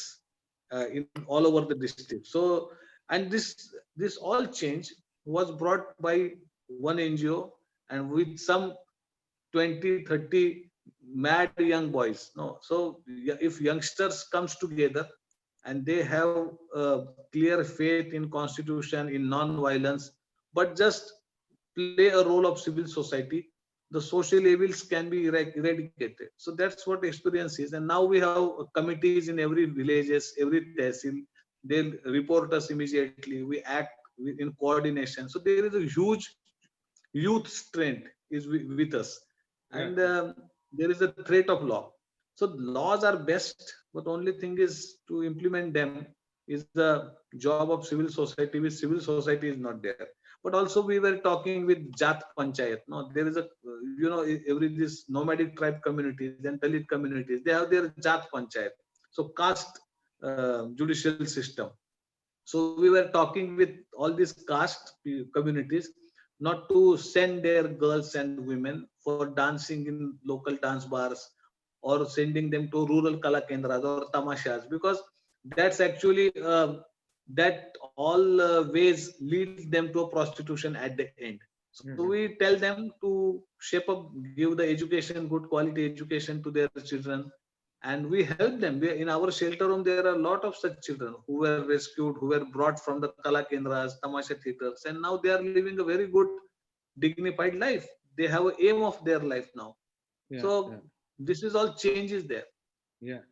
in all over the district. So, and this all change was brought by one NGO and with some 20, 30 mad young boys. No, so if youngsters comes together and they have clear faith in constitution, in non-violence, but just play a role of civil society, the social evils can be eradicated. So that's what experience is. And now we have committees in every villages, every tehsil. They'll report us immediately. We act in coordination. So there is a huge youth strength is with us, Yeah. and there is a threat of law. So laws are best, but only thing is to implement them is the job of civil society, which civil society is not there. But also we were talking with Jat Panchayat. No, there is a every this nomadic tribe communities and Dalit communities, they have their Jat Panchayat. So caste judicial system. So we were talking with all these caste communities not to send their girls and women for dancing in local dance bars or sending them to rural kala kendras or tamashas, because that's actually that all ways leads them to a prostitution at the end. So Mhm. we tell them to shape up, give the education, good quality education to their children, and we help them. In our shelter home there are a lot of such children who were rescued, who were brought from the kala kendras, tamasha theaters, and now they are living a very good dignified life. They have an aim of their life now. Yeah. So Yeah. this is all changes there. Yeah.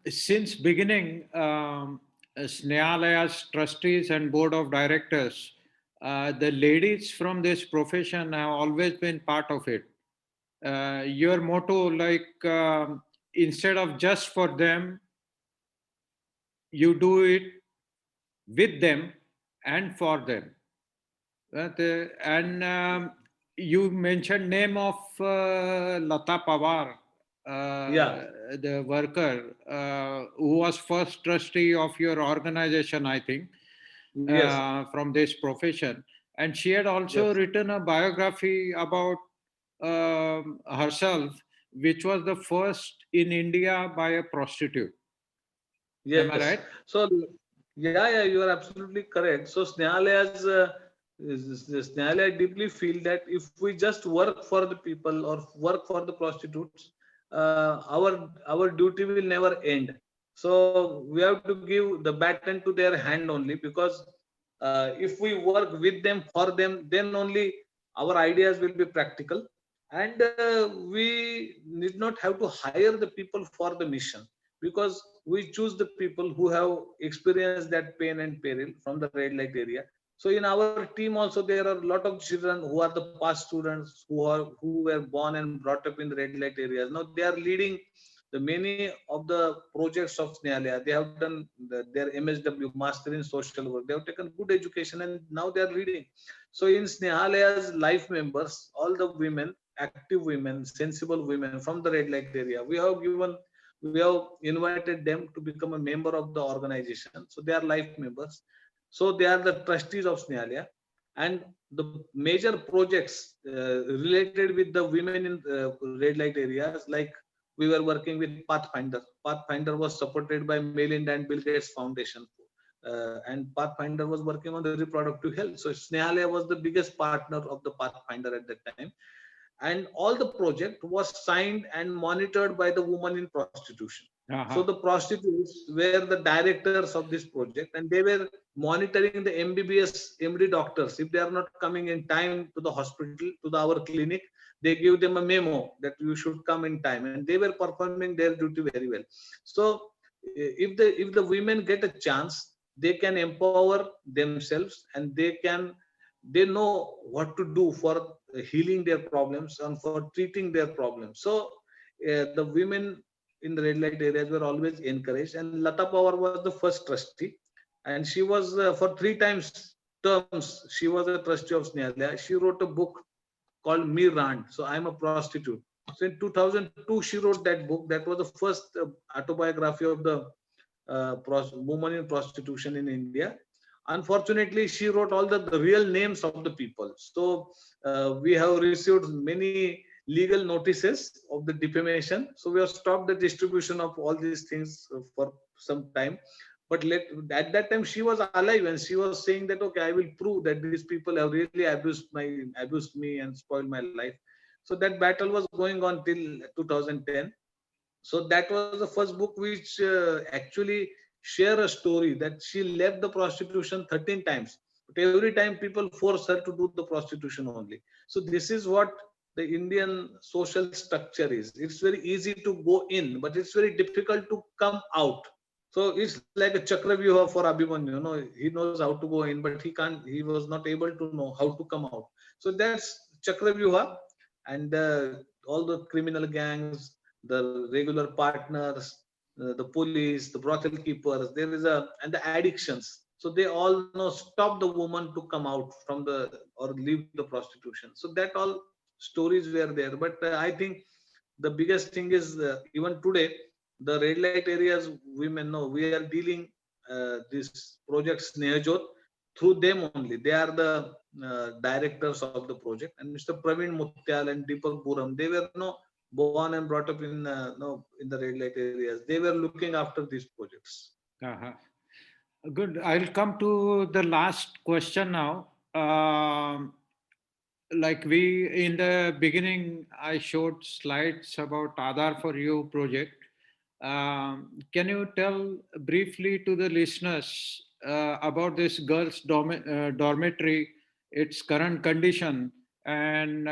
Since beginning, Snehalaya's trustees and board of directors, the ladies from this profession have always been part of it. Your motto, like, instead of just for them, you do it with them and for them. And you mentioned name of Lata Pawar, Yeah. the worker who was first trustee of your organization, I think, Yes. from this profession. And she had also Yes. written a biography about herself, which was the first in India by a prostitute. Am I Yes. right? So yeah, you are absolutely correct. So Snehalaya deeply feel that if we just work for the people or work for the prostitutes, our duty will never end. So we have to give the baton to their hand only, because if we work with them for them, then only our ideas will be practical, and we need not have to hire the people for the mission, because we choose the people who have experienced that pain and peril from the red light area. So in our team also there are a lot of children who are the past students who were born and brought up in the red light areas. Now they are leading the many of the projects of Snehalaya. They have done their MSW, Master in Social Work. They have taken good education and now they are leading. So in Snehalaya's life members, all the women, active women, sensible women from the red light area, we have invited them to become a member of the organization. So they are life members. So they are the trustees of Snehalaya, and the major projects related with the women in red light areas, like we were working with Pathfinder. Pathfinder was supported by Melinda and Bill Gates Foundation, and Pathfinder was working on the reproductive health. So Snehalaya was the biggest partner of the Pathfinder at that time, and all the project was signed and monitored by the woman in prostitution. So Uh-huh. the prostitutes were the directors of this project, and they were monitoring the MBBS MD doctors. If they are not coming in time to the hospital, to our clinic, they give them a memo that you should come in time, and they were performing their duty very well. So if the women get a chance, they can empower themselves, and they know what to do for healing their problems and for treating their problems. So the women in the red light areas were always encouraged, and Lata Pawar was the first trustee, and she was for 3 times terms she was a trustee of Snehalaya. She wrote a book called Me Rand, so I'm a prostitute. So in 2002 she wrote that book. That was the first autobiography of the woman in prostitution in India. Unfortunately, she wrote all the real names of the people. So we have received many legal notices of the defamation. So we have stopped the distribution of all these things for some time. But at that time she was alive and she was saying that, okay, I will prove that these people have really abused me and spoiled my life. So that battle was going on till 2010. So that was the first book which actually share a story that she left the prostitution 13 times, but every time people force her to do the prostitution only. So this is what the Indian social structure is. It's very easy to go in, but it's very difficult to come out. So it's like a chakravyuha for Abhimanyu. He knows how to go in, but he can't. He was not able to know how to come out. So that's chakravyuha, and all the criminal gangs, the regular partners, the police, the brothel keepers. There is a and the addictions. So they all stop the woman to come out from the or leave the prostitution. So that all stories were there. But I think the biggest thing is even today the red light areas women know we are dealing this project Snehajot through them only. They are the directors of the project, and Mr. Praveen Mutyal and Deepak Buram, they were born and brought up in in the red light areas. They were looking after these projects. Uh-huh. Good. I'll come to the last question now. Like we in the beginning, I showed slides about Aadhaar for You project. Can you tell briefly to the listeners about this dormitory, its current condition, and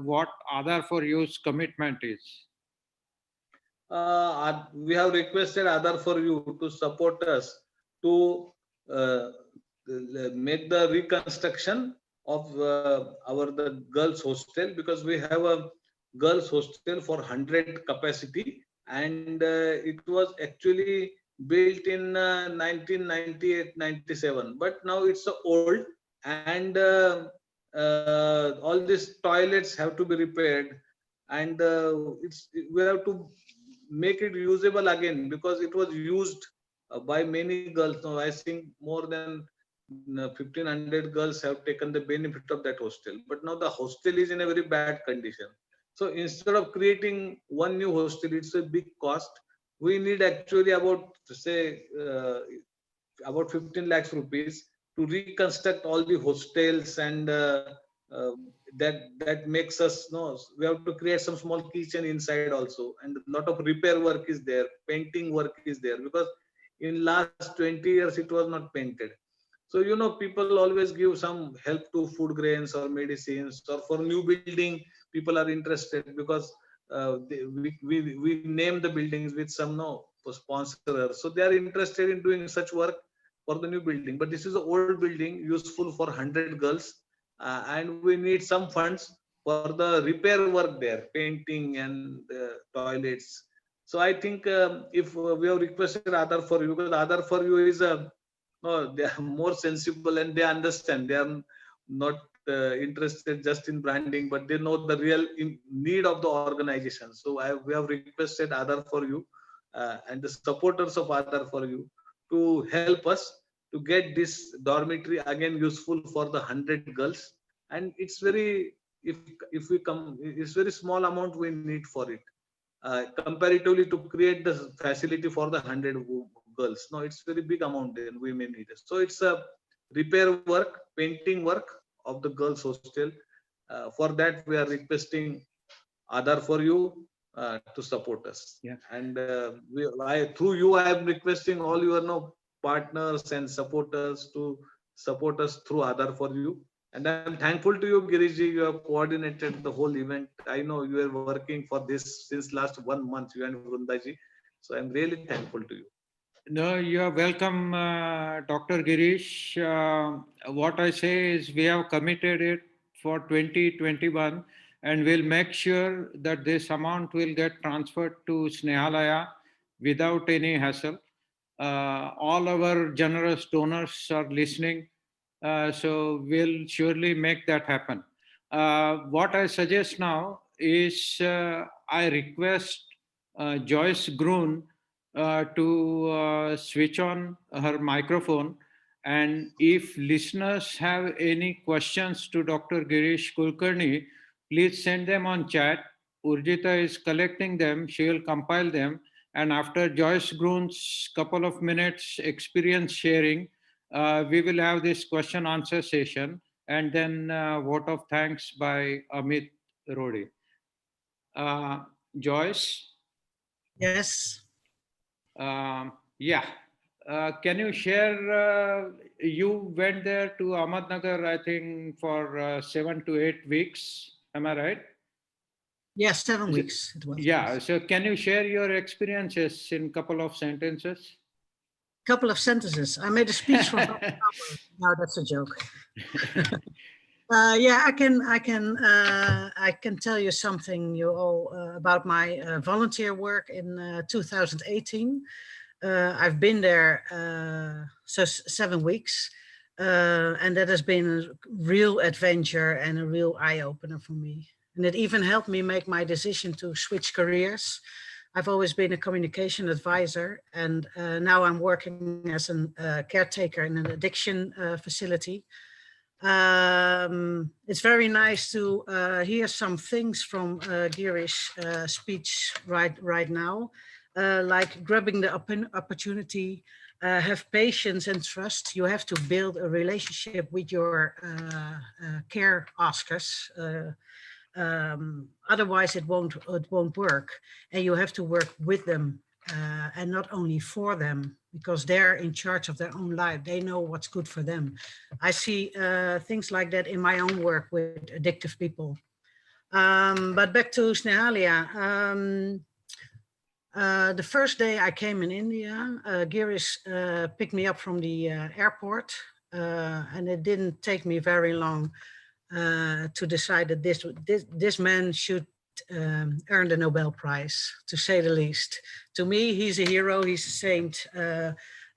what Aadhaar for You's commitment is? We have requested Aadhaar for You to support us to uh, make the reconstruction of the girls hostel, because we have a girls hostel for 100 capacity, and it was actually built in 1998-97, but now it's old, and all these toilets have to be repaired, and we have to make it usable again, because it was used by many girls. Now I think more than 1500 girls have taken the benefit of that hostel, but now the hostel is in a very bad condition. So instead of creating one new hostel, it's a big cost. We need actually about say about 15 lakhs rupees to reconstruct all the hostels, and uh, that makes us know we have to create some small kitchen inside also, and a lot of repair work is there, painting work is there, because in last 20 years it was not painted. So people always give some help to food grains or medicines, or for new building people are interested, because we name the buildings with some no sponsor, so they are interested in doing such work for the new building. But this is an old building useful for 100 girls, and we need some funds for the repair work there, painting and toilets. So I think if we have requested Aadhaar for You, because Aadhaar for You is a they are more sensible and they understand. They are not interested just in branding, but they know the real need of the organization. So we have requested Aadhaar for You and the supporters of Aadhaar for You to help us to get this dormitory again useful for the 100 girls. And it's very, if we come, it's very small amount we need for it. Comparatively to create the facility for the 100 girls. No, it's very big amount then we may need it. So it's a repair work, painting work of the girls hostel. For that we are requesting Aadhaar for You to support us. Yeah. And through you I am requesting all your partners and supporters to support us through Aadhaar for You. And I'm thankful to you, Girishji. You have coordinated the whole event. I know you are working for this since last 1 month, you and Vrundaji. So I'm really thankful to you. No, you are welcome, Dr. Girish. What I say is we have committed it for 2021, and we'll make sure that this amount will get transferred to Snehalaya without any hassle. All our generous donors are listening, so we'll surely make that happen. What I suggest now is I request Joyce Grun to switch on her microphone. And if listeners have any questions to Dr. Girish Kulkarni, please send them on chat. Urjita is collecting them. She will compile them And after Joyce Grun's couple of minutes experience sharing, we will have this question answer session and then vote of thanks by Amit Rodi. Joyce, Yes. yeah. Can you share? You went there to Ahmednagar, I think, for 7 to 8 weeks. Am I right? Yes, 7 weeks it was. Yeah. So, can you share your experiences in a couple of sentences? Couple of sentences. I made a speech for half an hour. No, that's a joke. Yeah, I can tell you something you all about my volunteer work in 2018. I've been there 7 weeks, and that has been a real adventure and a real eye opener for me. And it even helped me make my decision to switch careers. I've always been a communication advisor, and now I'm working as a caretaker in an addiction facility. It's very nice to hear some things from Girish's speech right now, like grabbing the opportunity, have patience and trust. You have to build a relationship with your care askers. Otherwise, it won't work, and you have to work with them and not only for them, because they're in charge of their own life. They know what's good for them. I see things like that in my own work with addictive people. But back to Snehalaya. The first day I came in India, Girish picked me up from the airport, and it didn't take me very long to decide that this man should earn the Nobel Prize, to say the least. To me, he's a hero, he's a saint.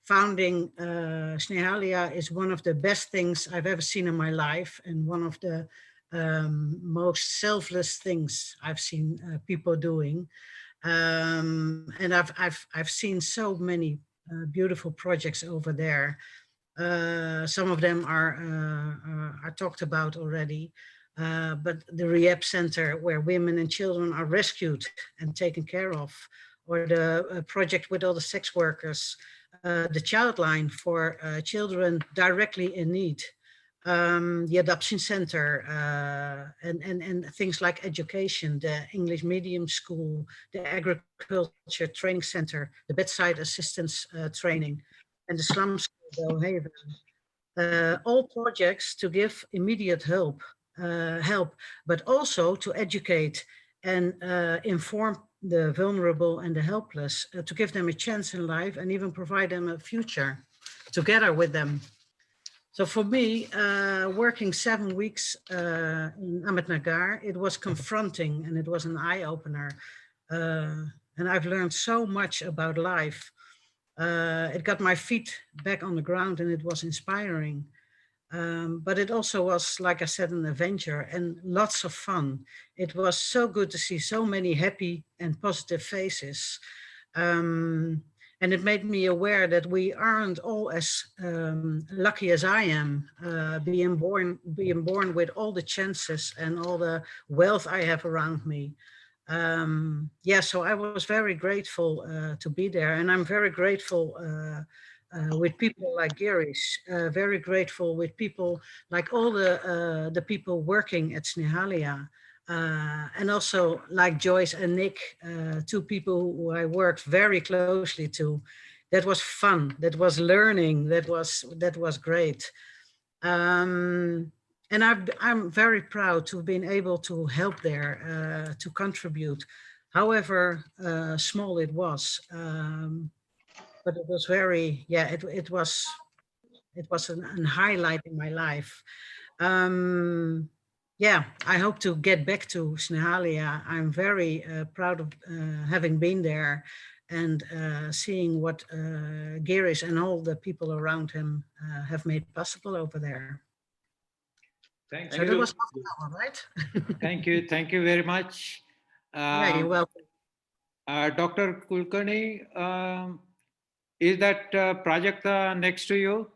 Founding Snehalaya is one of the best things I've ever seen in my life, and one of the most selfless things I've seen people doing. And I've seen so many beautiful projects over there. Some of them are talked about already, but the rehab center where women and children are rescued and taken care of, or the project with all the sex workers, the child line for children directly in need, the adoption center, and things like education, the English medium school, the agriculture training center, the bedside assistance training, and the slum school, Belhaven. All projects to give immediate help, but also to educate and inform the vulnerable and the helpless, to give them a chance in life and even provide them a future together with them. So for me, working 7 weeks in Ahmednagar, it was confronting and it was an eye-opener. And I've learned so much about life. It got my feet back on the ground and it was inspiring. But it also was, like I said, an adventure and lots of fun. It was so good to see so many happy and positive faces. And it made me aware that we aren't all as lucky as I am, being born with all the chances and all the wealth I have around me. Yeah, so I was very grateful to be there, and I'm very grateful with people like Girish, very grateful with people like all the people working at Snehalaya. And also like Joyce and Nick, two people who I worked very closely to. That was fun, that was learning, that was great. And I'm very proud to have been able to help there, to contribute, however small it was. But it was very, yeah, it was an highlight in my life. Yeah, I hope to get back to Snehalaya. I'm very proud of having been there and seeing what Girish and all the people around him have made possible over there. Thank So you. that was half an hour, right? Thank you very much. Yeah, you're welcome. Dr. Kulkarni, is that Prajakta next to you?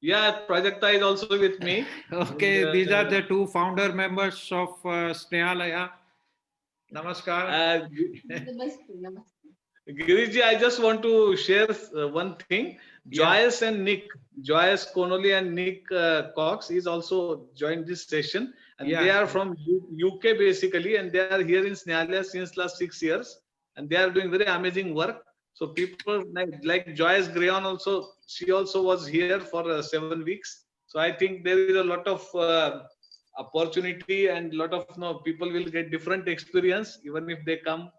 Yeah, Prajakta is also with me. Okay, And, these are the two founder members of Snehalaya. Namaskar. Giriji, I just want to share one thing. Yeah. Joyous and Nick, Joyous Connolly and Nick Cox is also joined this session, and they Yeah. are from UK basically, and they are here in Snehalaya since last 6 years, and they are doing very amazing work. So people like Joyce Grayon also, she also was here for 7 weeks. So I think there is a lot of opportunity and lot of people will get different experience even if they come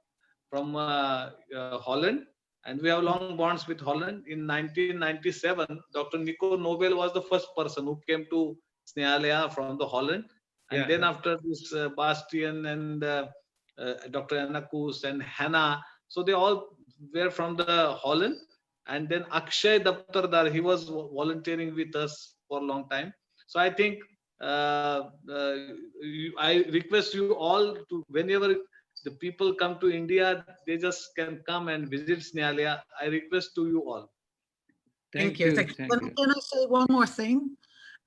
from Holland, and we have long bonds with Holland. In 1997, Dr. Nico Nobel was the first person who came to Snehalaya from the Holland, and Yeah. then after this, Bastian and Dr. Anna Kus and Hannah, so they all were from the Holland, and then Akshay Daptardar, he was volunteering with us for a long time. So I think I request you all to, whenever the people come to India, they just can come and visit Snehalaya. I request to you all. Thank you. you. Thank you. Thank you. Can I say one more thing?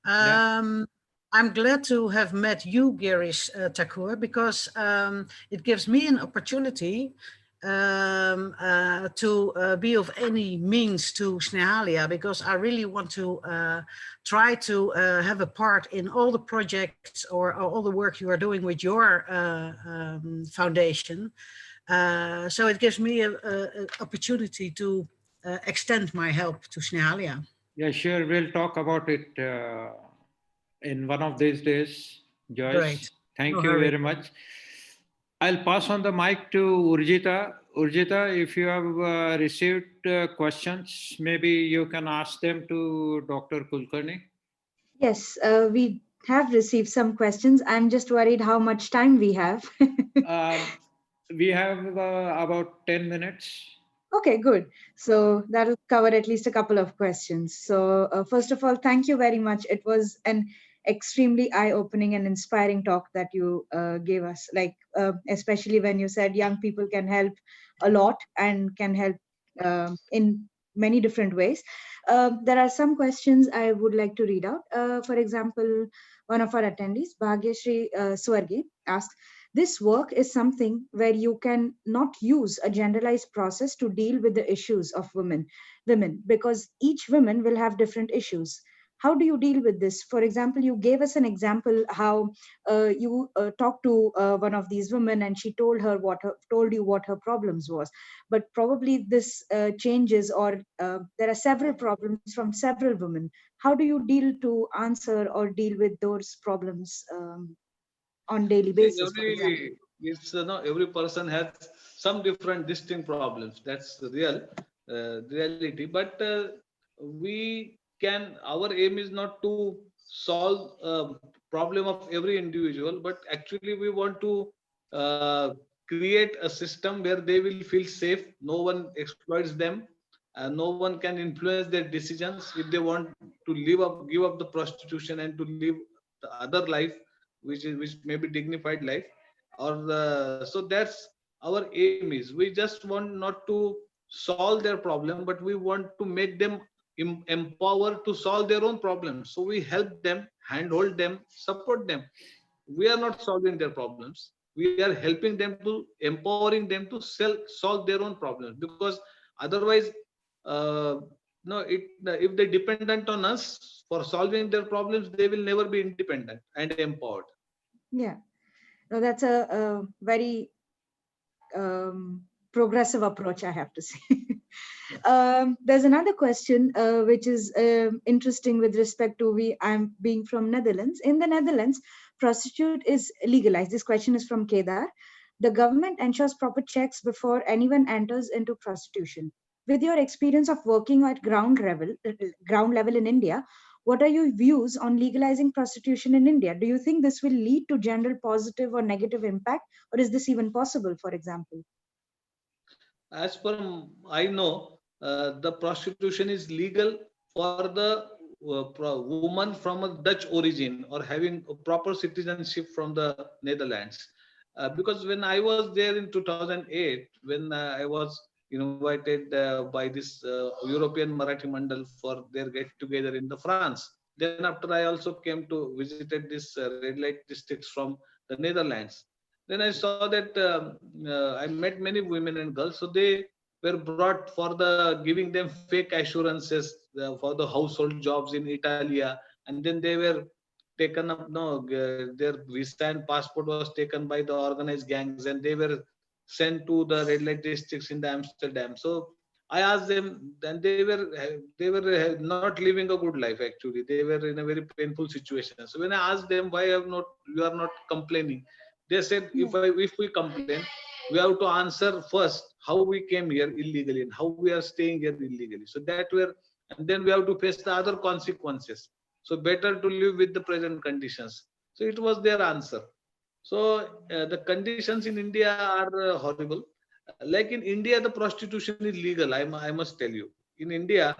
Yeah. I'm glad to have met you, Girish Thakur, because it gives me an opportunity to be of any means to Snehalaya, because I really want to try to have a part in all the projects or all the work you are doing with your foundation. So it gives me an opportunity to extend my help to Snehalaya. Yeah, sure. We'll talk about it in one of these days, Great. Joyce. Thank No you hurry. very much. I'll pass on the mic to Urjita. Urjita, if you have received questions, maybe you can ask them to Dr. Kulkarni. Yes, we have received some questions. I'm just worried how much time we have. Um, we have about 10 minutes. Okay, good. So that'll cover at least a couple of questions. So, first of all, thank you very much. It was an extremely eye-opening and inspiring talk that you gave us. Like, especially when you said young people can help a lot and can help in many different ways. There are some questions I would like to read out. For example, one of our attendees, Bhagyashri Swargi, asks, this work is something where you can not use a generalized process to deal with the issues of women, because each woman will have different issues. How do you deal with this? For example, you gave us an example how you talked to one of these women and she told you what her problems was. But probably this changes, or there are several problems from several women. How do you deal to answer or deal with those problems on daily See, basis, for example? every person has some different distinct problems. That's the real reality. But we can. Our aim is not to solve problem of every individual, but actually we want to create a system where they will feel safe. No one exploits them. No one can influence their decisions if they want to give up the prostitution and to live the other life, which may be dignified life, or so that's our aim is. We just want not to solve their problem, but we want to make them empowered to solve their own problems. So we help them, handhold them, support them. We are not solving their problems, we are helping them to empowering them to solve their own problems, because otherwise uh, no it if they dependent on us for solving their problems, they will never be independent and empowered. Yeah, no, that's a very progressive approach, I have to say. There's another question which is interesting with respect to I'm being from Netherlands. In the Netherlands, prostitute is legalized. This question is from Kedar. The government ensures proper checks before anyone enters into prostitution. With your experience of working at ground level in India, what are your views on legalizing prostitution in India? Do you think this will lead to general positive or negative impact, or is this even possible, for example? As per I know, the prostitution is legal for the woman from a Dutch origin or having a proper citizenship from the Netherlands. Because when I was there in 2008, when I was invited by this European Marathi Mandal for their get together in the France. Then after I also came to visited this red light districts from the Netherlands. Then I saw that I met many women and girls. So they were brought for the giving them fake assurances for the household jobs in Italia, and then they were taken up. No, their visa and passport was taken by the organized gangs, and they were sent to the red light districts in the Amsterdam. So I asked them, and they were not living a good life. Actually, they were in a very painful situation. So when I asked them, why have not you are not complaining, they said, Yeah. if we complain, we have to answer first how we came here illegally and how we are staying here illegally. So that were, and then we have to face the other consequences. So better to live with the present conditions. So it was their answer. So the conditions in India are horrible. Like in India, the prostitution is legal. I must tell you. In India,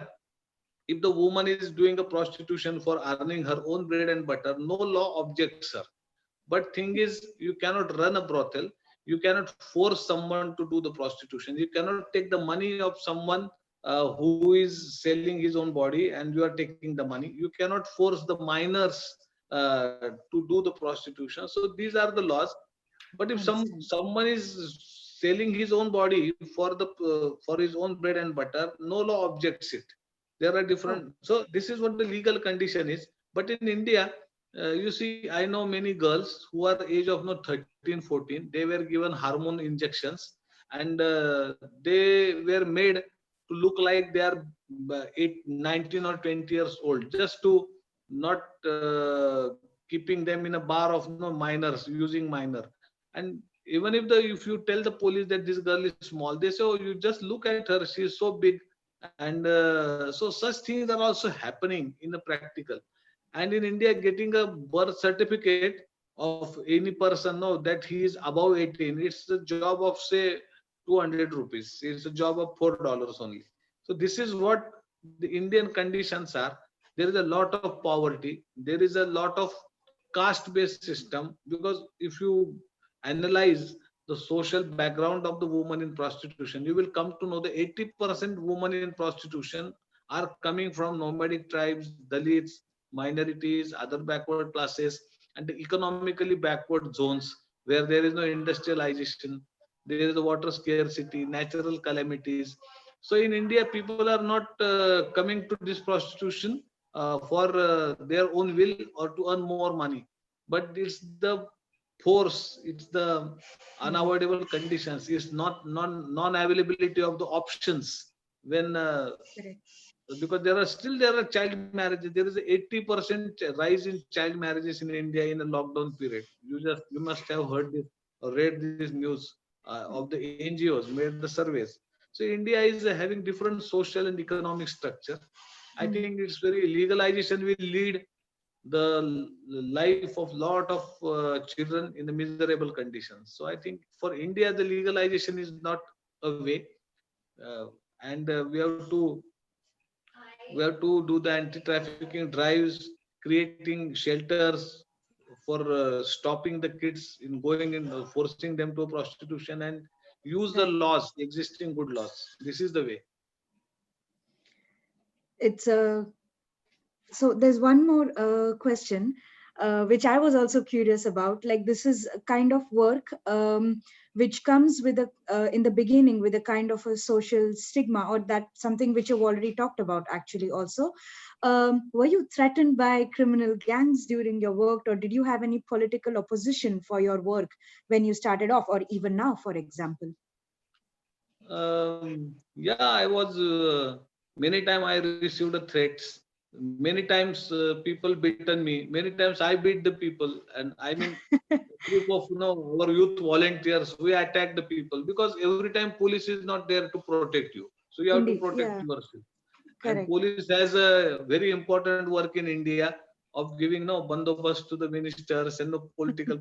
if the woman is doing a prostitution for earning her own bread and butter, no law objects her. But thing is, you cannot run a brothel. You cannot force someone to do the prostitution. You cannot take the money of someone who is selling his own body and you are taking the money. You cannot force the minors to do the prostitution. So these are the laws. But if Understand. someone is selling his own body for his own bread and butter, no law objects it. There are Oh, different. So this is what the legal condition is. But in India, you see, I know many girls who are age of no 13, 14. They were given hormone injections, and they were made to look like they are 19 or 20 years old, just to not keeping them in a bar of no minors, using minor. And even if you tell the police that this girl is small, they say, oh, you just look at her, she is so big. And so such things are also happening in the practical. And in India, getting a birth certificate of any person, no, that he is above 18, it's a job of say 200 rupees. It's a job of $4 only. So this is what the Indian conditions are. There is a lot of poverty. There is a lot of caste based system, because if you analyze the social background of the woman in prostitution, you will come to know the 80% women in prostitution are coming from nomadic tribes, Dalits, minorities, other backward classes, and the economically backward zones where there is no industrialization, there is a water scarcity, natural calamities. So in India, people are not coming to this prostitution for their own will or to earn more money, but it's the force, it's the yeah. unavoidable conditions, it's not non availability of the options when Correct. because there are child marriages. There is a 80% rise in child marriages in India in a lockdown period. You must have heard this or read this news of the NGOs made the surveys. So India is having different social and economic structure. I Mm. think it's very legalization will lead the life of lot of children in the miserable conditions. So I think for India, the legalization is not a way, uh, and we have to do the anti-trafficking drives, creating shelters for stopping the kids in going in, forcing them to prostitution, and use the Right. laws, existing good laws. This is the way. It's a So there's one more question, which I was also curious about. Like, this is a kind of work which comes with in the beginning with a kind of a social stigma, or that something which you've already talked about actually also. Were you threatened by criminal gangs during your work, or did you have any political opposition for your work when you started off, or even now, for example? Yeah, I was many times I received threats. Many times people beaten me. Many times I beat the people, and I mean group of our youth volunteers, we attack the people because every time police is not there to protect you, so you have to Indeed, protect yeah, yourself. And correct. police has a very important work in India of giving no bandobast to the ministers and no political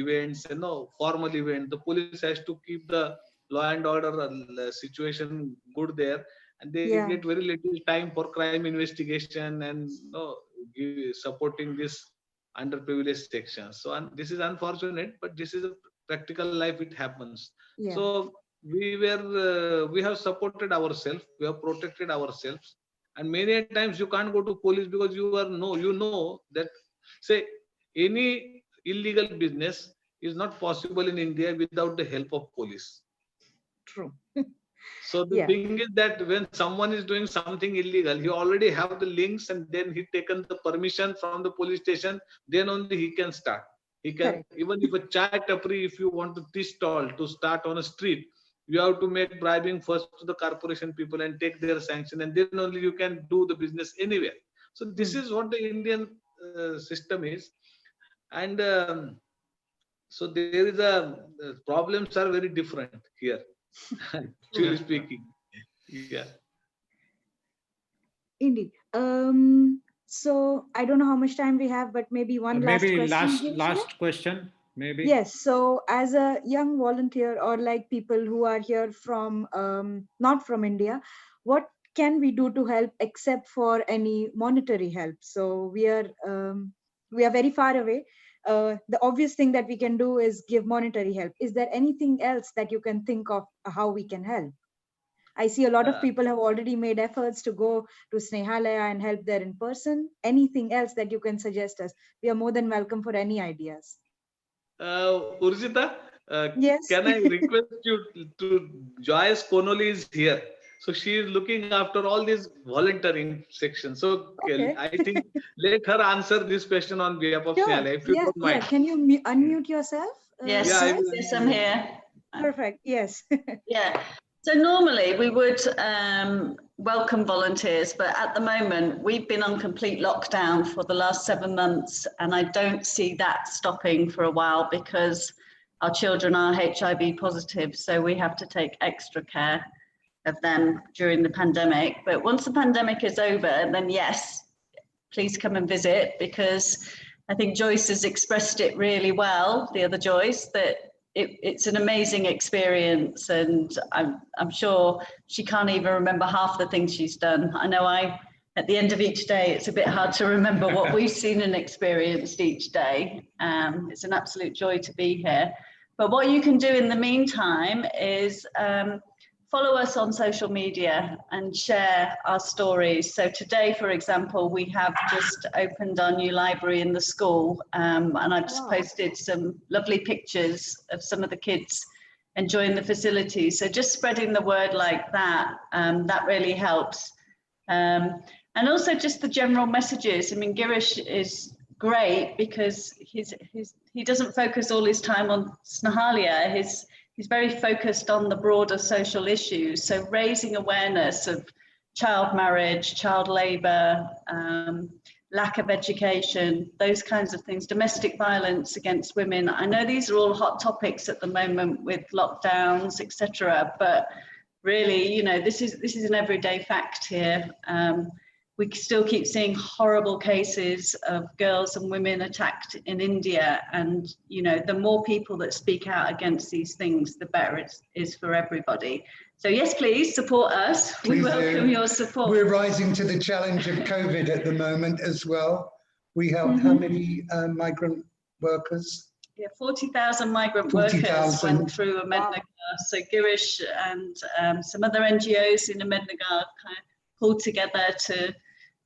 events and no formal event. The police has to keep the law and order situation good there, and they get Yeah, very little time for crime investigation and supporting this underprivileged sections. So this is unfortunate, but this is a practical life. It happens. yeah, So we have supported ourselves, we have protected ourselves, and many times you can't go to police because you know that, say, any illegal business is not possible in India without the help of police. true. So the Yeah, thing is that when someone is doing something illegal, he already have the links and then he taken the permission from the police station, then only he can start. He can, correct. even if a chai tapri, if you want to tea stall to start on a street, you have to make bribing first to the corporation people and take their sanction, and then only you can do the business anywhere. So this Hmm. is what the Indian system is. And so there is a problems are very different here, actually speaking. Yeah. Indeed. So I don't know how much time we have, but maybe one last Maybe question, last Girish. last question, maybe. Yes. So as a young volunteer, or like people who are here from not from India, what can we do to help except for any monetary help? So we are very far away. The obvious thing that we can do is give monetary help. Is there anything else that you can think of how we can help? I see a lot of Uh, people have already made efforts to go to Snehalaya and help there in person. Anything else that you can suggest us? We are more than welcome for any ideas. Urjita, Yes. can I request you to Joyce Connolly is here. So she is looking after all these volunteering sections. So Okay. I think let her answer this question on behalf of Sure. Snehala, if you Yeah. don't Yeah. mind. Can you unmute yourself, Yeah, Yes, I Joyce? will yes, I'm unmute. here. Perfect. Yes. Yeah. So normally we would welcome volunteers, but at the moment we've been on complete lockdown for the last 7 months, and I don't see that stopping for a while because our children are HIV positive, so we have to take extra care of them during the pandemic. But once the pandemic is over, then yes, please come and visit, because I think Joyce has expressed it really well, the other Joyce, that it's an amazing experience, and I'm sure she can't even remember half the things she's done. I know at the end of each day, it's a bit hard to remember what we've seen and experienced each day. It's an absolute joy to be here. But what you can do in the meantime is follow us on social media and share our stories. So today, for example, we have just opened our new library in the school, and I've just Wow. posted some lovely pictures of some of the kids enjoying the facilities. So just spreading the word like that, that really helps. And also just the general messages. I mean, Girish is great because he doesn't focus all his time on Snehalaya. He's very focused on the broader social issues. So raising awareness of child marriage, child labour, lack of education, those kinds of things, domestic violence against women. I know these are all hot topics at the moment with lockdowns, etc. But really, you know, this is an everyday fact here. We still keep seeing horrible cases of girls and women attacked in India. And, you know, the more people that speak out against these things, the better it is for everybody. So yes, please support us. We welcome your support. We're rising to the challenge of COVID at the moment as well. We have how many migrant workers? Yeah, 40,000 migrant 40,000. workers went through Ahmednagar. So Girish and some other NGOs in Ahmednagar kind of pulled together to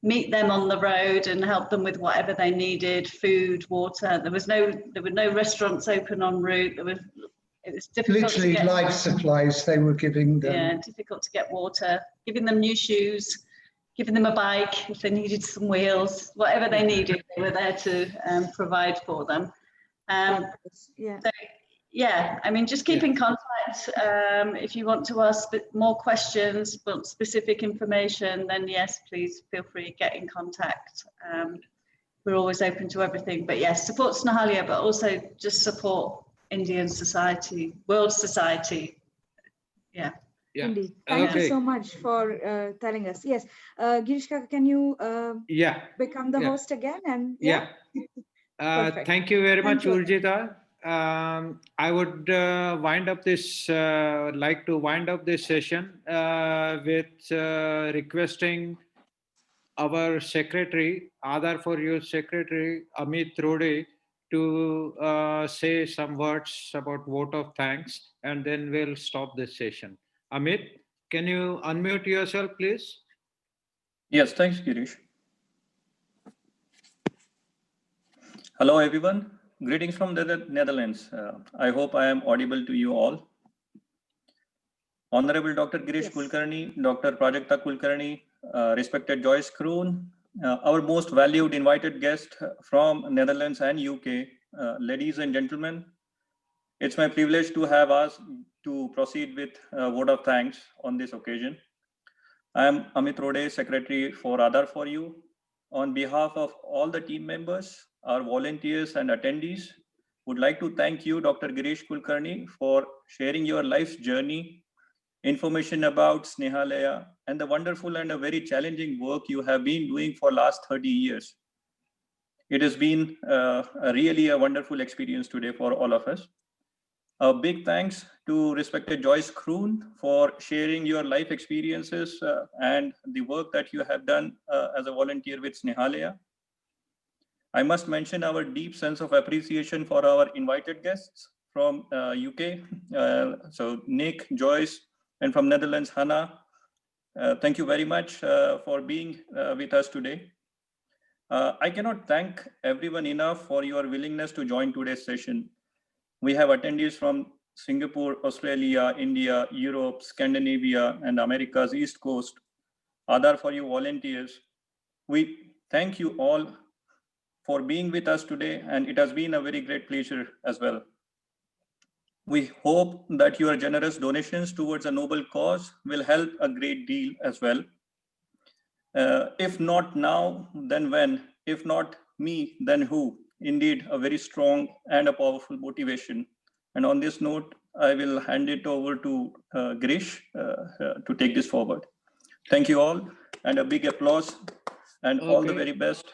meet them on the road and help them with whatever they needed, food, water. There were no restaurants open en route. It was difficult Literally to get life supplies they were giving them. Yeah, difficult to get water, giving them new shoes, giving them a bike if they needed some wheels, whatever they needed, they were there to provide for them. Yeah. So, yeah, I mean, just keep in contact. If you want to ask more questions, want specific information, then yes, please feel free to get in contact. We're always open to everything. But yes, support Snehalaya, but also just support Indian society, world society. Yeah. Yeah. Indeed. Thank you Okay. so much for telling us. Yes. Girish Kaka, can you Yeah. become the Yeah. host again? And Yeah. Perfect. Thank you very much, Thank you. Urjita. I would like to wind up this session with requesting our secretary, Aadhar for Youth Secretary, Amit Rode, to say some words about vote of thanks, and then we'll stop this session. Amit, can you unmute yourself, please? Yes, thanks, Girish. Hello, everyone. Greetings from the Netherlands. I hope I am audible to you all. Honorable Dr. Girish Yes. Kulkarni, Dr. Prajakta Kulkarni, respected Joyce Kroon, our most valued invited guest from Netherlands and UK, ladies and gentlemen, it's my privilege to have us to proceed with a vote of thanks on this occasion. I am Amit Rode, Secretary for Aadhaar for You. On behalf of all the team members, our volunteers and attendees, would like to thank you, Dr. Girish Kulkarni, for sharing your life's journey, information about Snehalaya, and the wonderful and a very challenging work you have been doing for last 30 years. It has been really a wonderful experience today for all of us. A big thanks to respected Joyce Kroon for sharing your life experiences and the work that you have done as a volunteer with Snehalaya. I must mention our deep sense of appreciation for our invited guests from UK. So Nick, Joyce, and from Netherlands, Hannah. Thank you very much for being with us today. I cannot thank everyone enough for your willingness to join today's session. We have attendees from Singapore, Australia, India, Europe, Scandinavia, and America's East Coast. Aadhaar for You volunteers. We thank you all for being with us today, and it has been a very great pleasure as well. We hope that your generous donations towards a noble cause will help a great deal as well. If not now, then when? If not me, then who? Indeed, a very strong and a powerful motivation. And on this note, I will hand it over to Girish to take this forward. Thank you all, and a big applause, and all the very best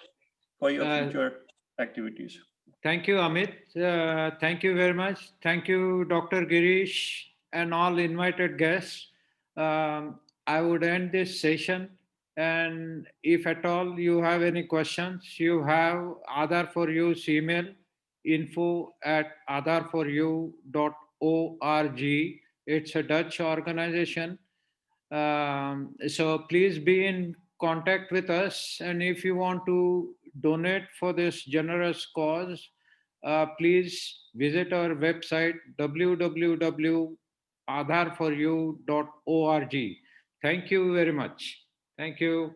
for your future activities. Thank you, Amit. Thank you very much. Thank you, Dr. Girish, and all invited guests. I would end this session. And if at all you have any questions, you have Aadhaar for You's email, info@aadhaarforyou.org. It's a Dutch organization. So please be in contact with us. And if you want to donate for this generous cause, please visit our website www.aadhaarforyou.org. Thank you very much. Thank you.